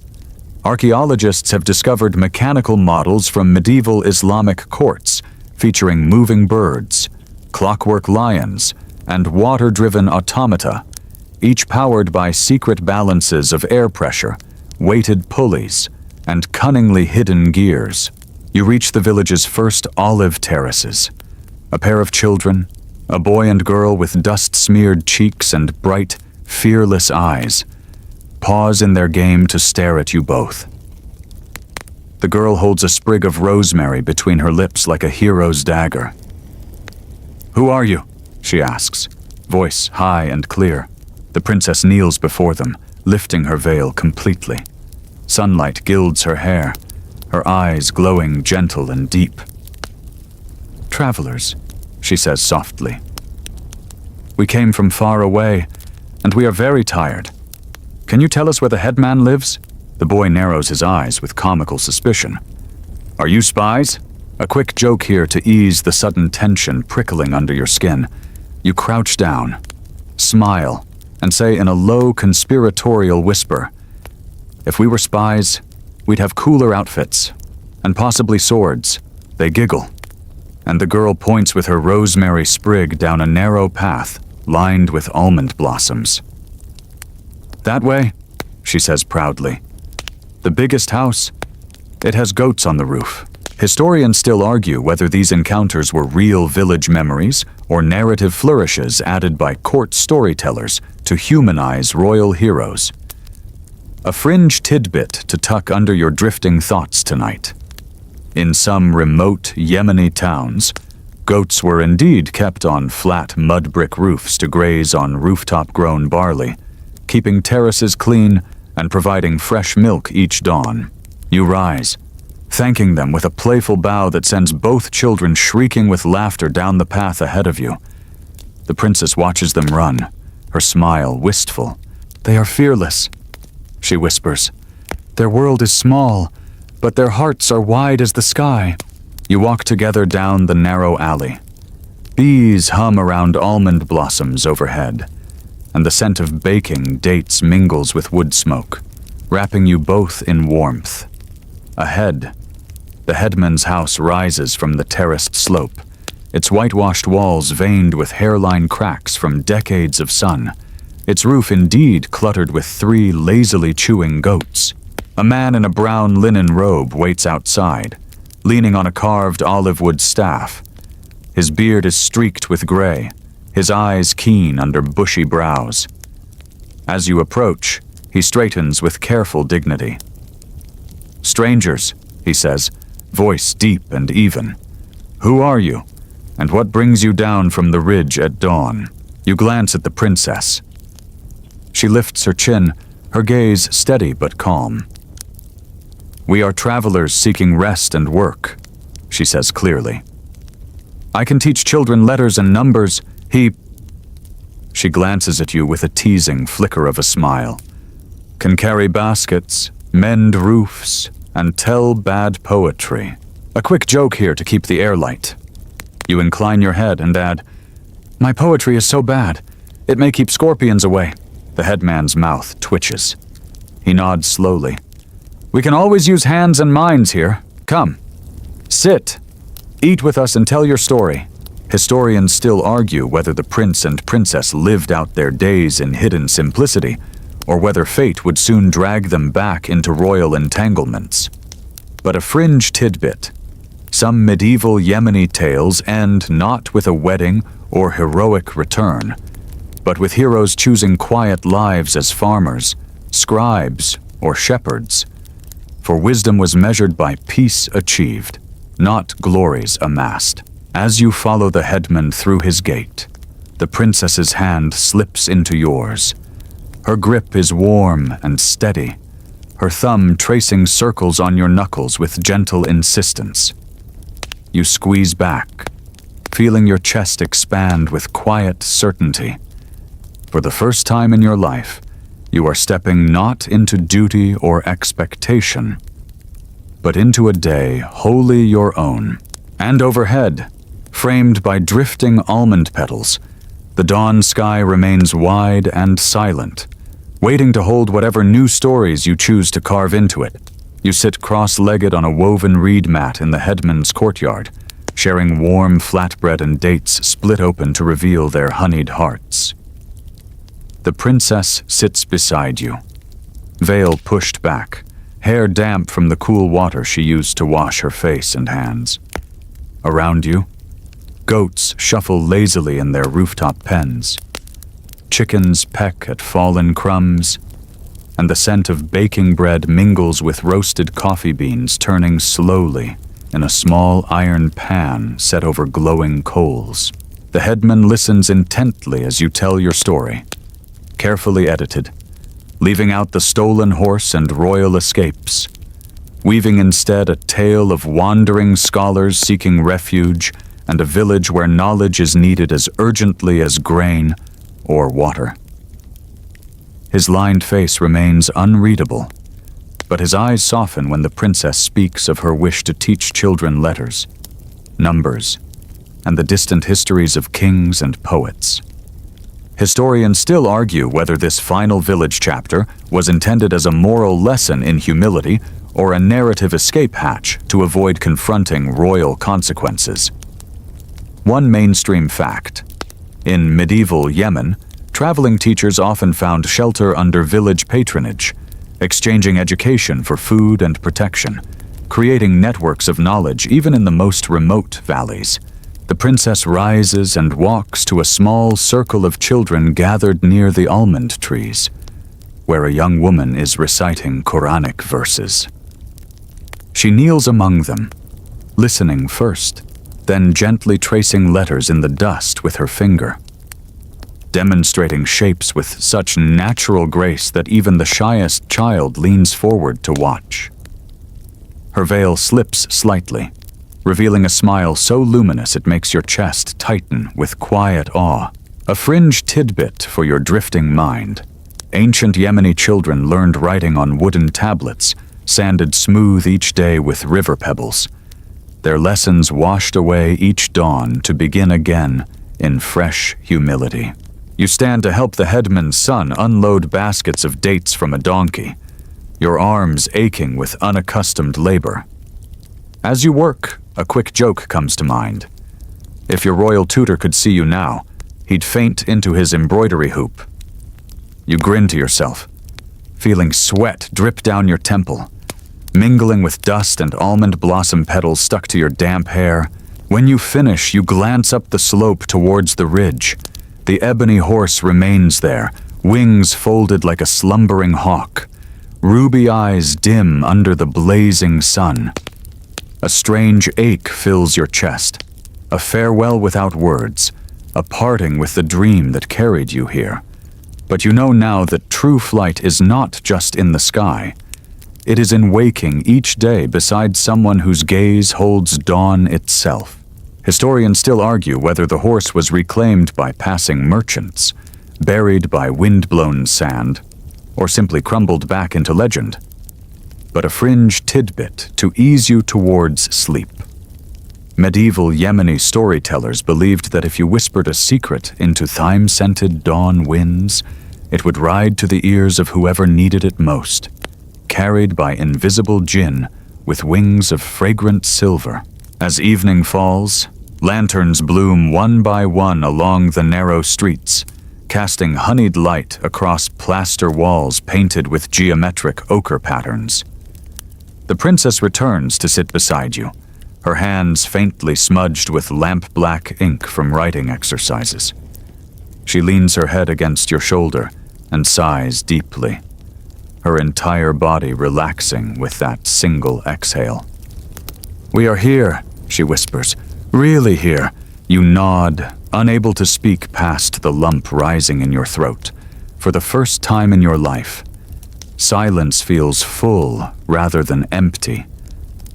Archaeologists have discovered mechanical models from medieval Islamic courts featuring moving birds, clockwork lions, and water-driven automata, each powered by secret balances of air pressure, weighted pulleys, and cunningly hidden gears. You reach the village's first olive terraces. A pair of children, a boy and girl with dust-smeared cheeks and bright, fearless eyes, pause in their game to stare at you both. The girl holds a sprig of rosemary between her lips like a hero's dagger. "Who are you?" she asks, voice high and clear. The princess kneels before them, lifting her veil completely. Sunlight gilds her hair, her eyes glowing gentle and deep. "Travelers," she says softly, We came from far away, and we are very tired. Can you tell us where the headman lives?" The boy narrows his eyes with comical suspicion. "Are you spies?" A quick joke here to ease the sudden tension prickling under your skin. You crouch down, smile, and say in a low conspiratorial whisper, "If we were spies, we'd have cooler outfits, and possibly swords." They giggle, and the girl points with her rosemary sprig down a narrow path lined with almond blossoms. "That way," she says proudly. "The biggest house. It has goats on the roof." Historians still argue whether these encounters were real village memories or narrative flourishes added by court storytellers to humanize royal heroes. A fringe tidbit to tuck under your drifting thoughts tonight. In some remote Yemeni towns, goats were indeed kept on flat mud brick roofs to graze on rooftop-grown barley, keeping terraces clean and providing fresh milk each dawn. You rise, thanking them with a playful bow that sends both children shrieking with laughter down the path ahead of you. The princess watches them run, her smile wistful. "They are fearless," she whispers. "Their world is small, but their hearts are wide as the sky." You walk together down the narrow alley. Bees hum around almond blossoms overhead, and the scent of baking dates mingles with wood smoke, wrapping you both in warmth. Ahead, the headman's house rises from the terraced slope, its whitewashed walls veined with hairline cracks from decades of sun, its roof indeed cluttered with 3 lazily chewing goats. A man in a brown linen robe waits outside, leaning on a carved olive wood staff. His beard is streaked with gray, his eyes keen under bushy brows. As you approach, he straightens with careful dignity. "Strangers," he says, voice deep and even. "Who are you, and what brings you down from the ridge at dawn?" You glance at the princess. She lifts her chin, her gaze steady but calm. "We are travelers seeking rest and work," she says clearly. "I can teach children letters and numbers. She glances at you with a teasing flicker of a smile. "Can carry baskets, mend roofs, and tell bad poetry." A quick joke here to keep the air light. You incline your head and add, "My poetry is so bad, it may keep scorpions away." The headman's mouth twitches. He nods slowly. "We can always use hands and minds here. Come, sit, eat with us and tell your story." Historians still argue whether the prince and princess lived out their days in hidden simplicity, or whether fate would soon drag them back into royal entanglements. But a fringe tidbit. Some medieval Yemeni tales end not with a wedding or heroic return, but with heroes choosing quiet lives as farmers, scribes, or shepherds. For wisdom was measured by peace achieved, not glories amassed. As you follow the headman through his gate, the princess's hand slips into yours. Her grip is warm and steady, her thumb tracing circles on your knuckles with gentle insistence. You squeeze back, feeling your chest expand with quiet certainty. For the first time in your life, you are stepping not into duty or expectation, but into a day wholly your own. And overhead, framed by drifting almond petals, the dawn sky remains wide and silent, waiting to hold whatever new stories you choose to carve into it. You sit cross-legged on a woven reed mat in the headman's courtyard, sharing warm flatbread and dates split open to reveal their honeyed hearts. The princess sits beside you, veil pushed back, hair damp from the cool water she used to wash her face and hands. Around you, goats shuffle lazily in their rooftop pens. Chickens peck at fallen crumbs, and the scent of baking bread mingles with roasted coffee beans turning slowly in a small iron pan set over glowing coals. The headman listens intently as you tell your story, carefully edited, leaving out the stolen horse and royal escapes, weaving instead a tale of wandering scholars seeking refuge and a village where knowledge is needed as urgently as grain or water. His lined face remains unreadable, but his eyes soften when the princess speaks of her wish to teach children letters, numbers, and the distant histories of kings and poets. Historians still argue whether this final village chapter was intended as a moral lesson in humility or a narrative escape hatch to avoid confronting royal consequences. One mainstream fact: in medieval Yemen, traveling teachers often found shelter under village patronage, exchanging education for food and protection, creating networks of knowledge even in the most remote valleys. The princess rises and walks to a small circle of children gathered near the almond trees, where a young woman is reciting Quranic verses. She kneels among them, listening first, then gently tracing letters in the dust with her finger, demonstrating shapes with such natural grace that even the shyest child leans forward to watch. Her veil slips slightly, revealing a smile so luminous it makes your chest tighten with quiet awe. A fringe tidbit for your drifting mind. Ancient Yemeni children learned writing on wooden tablets, sanded smooth each day with river pebbles. Their lessons washed away each dawn to begin again in fresh humility. You stand to help the headman's son unload baskets of dates from a donkey, your arms aching with unaccustomed labor. As you work, a quick joke comes to mind. If your royal tutor could see you now, he'd faint into his embroidery hoop. You grin to yourself, feeling sweat drip down your temple, mingling with dust and almond blossom petals stuck to your damp hair. When you finish, you glance up the slope towards the ridge. The ebony horse remains there, wings folded like a slumbering hawk, ruby eyes dim under the blazing sun. A strange ache fills your chest, a farewell without words, a parting with the dream that carried you here. But you know now that true flight is not just in the sky. It is in waking each day beside someone whose gaze holds dawn itself. Historians still argue whether the horse was reclaimed by passing merchants, buried by wind-blown sand, or simply crumbled back into legend. But a fringe tidbit to ease you towards sleep. Medieval Yemeni storytellers believed that if you whispered a secret into thyme-scented dawn winds, it would ride to the ears of whoever needed it most, carried by invisible jinn with wings of fragrant silver. As evening falls, lanterns bloom one by one along the narrow streets, casting honeyed light across plaster walls painted with geometric ochre patterns. The princess returns to sit beside you, her hands faintly smudged with lamp-black ink from writing exercises. She leans her head against your shoulder and sighs deeply, her entire body relaxing with that single exhale. "We are here," she whispers. "Really here." You nod, unable to speak past the lump rising in your throat. For the first time in your life, silence feels full rather than empty,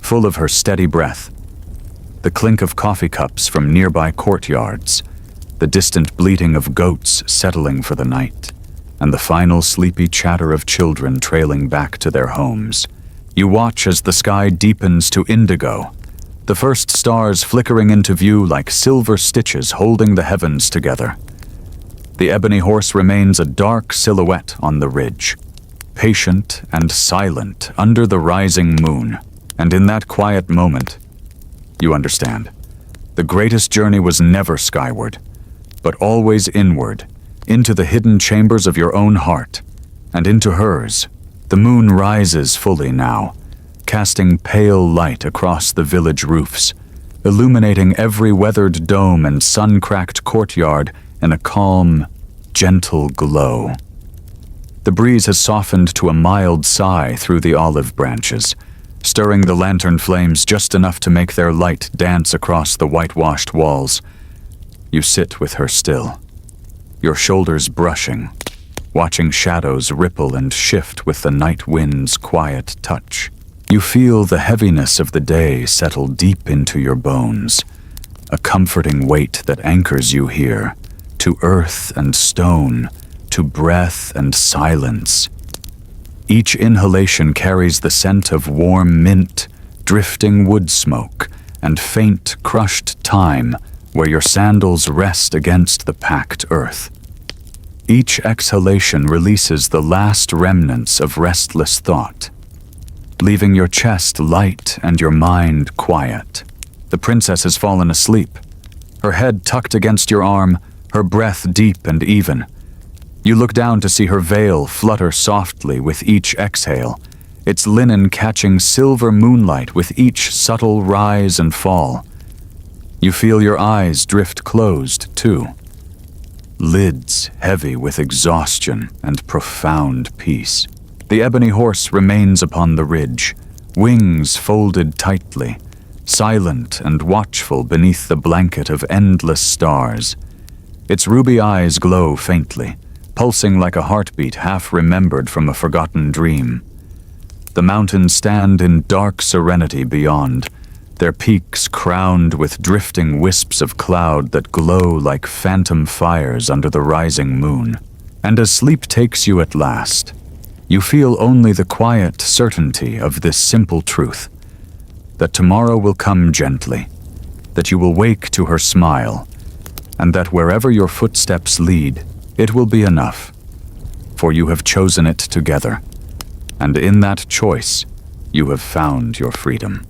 full of her steady breath, the clink of coffee cups from nearby courtyards, the distant bleating of goats settling for the night, and the final sleepy chatter of children trailing back to their homes. You watch as the sky deepens to indigo, the first stars flickering into view like silver stitches holding the heavens together. The ebony horse remains a dark silhouette on the ridge, patient and silent under the rising moon. And in that quiet moment, you understand. The greatest journey was never skyward, but always inward, into the hidden chambers of your own heart, and into hers. The moon rises fully now, casting pale light across the village roofs, illuminating every weathered dome and sun-cracked courtyard in a calm, gentle glow. The breeze has softened to a mild sigh through the olive branches, stirring the lantern flames just enough to make their light dance across the whitewashed walls. You sit with her still, your shoulders brushing, watching shadows ripple and shift with the night wind's quiet touch. You feel the heaviness of the day settle deep into your bones, a comforting weight that anchors you here, to earth and stone, to breath and silence. Each inhalation carries the scent of warm mint, drifting wood smoke, and faint, crushed thyme where your sandals rest against the packed earth. Each exhalation releases the last remnants of restless thought, leaving your chest light and your mind quiet. The princess has fallen asleep, her head tucked against your arm, her breath deep and even. You look down to see her veil flutter softly with each exhale, its linen catching silver moonlight with each subtle rise and fall. You feel your eyes drift closed, too, lids heavy with exhaustion and profound peace. The ebony horse remains upon the ridge, wings folded tightly, silent and watchful beneath the blanket of endless stars. Its ruby eyes glow faintly, pulsing like a heartbeat half remembered from a forgotten dream. The mountains stand in dark serenity beyond, their peaks crowned with drifting wisps of cloud that glow like phantom fires under the rising moon. And as sleep takes you at last, you feel only the quiet certainty of this simple truth, that tomorrow will come gently, that you will wake to her smile, and that wherever your footsteps lead, it will be enough, for you have chosen it together, and in that choice, you have found your freedom.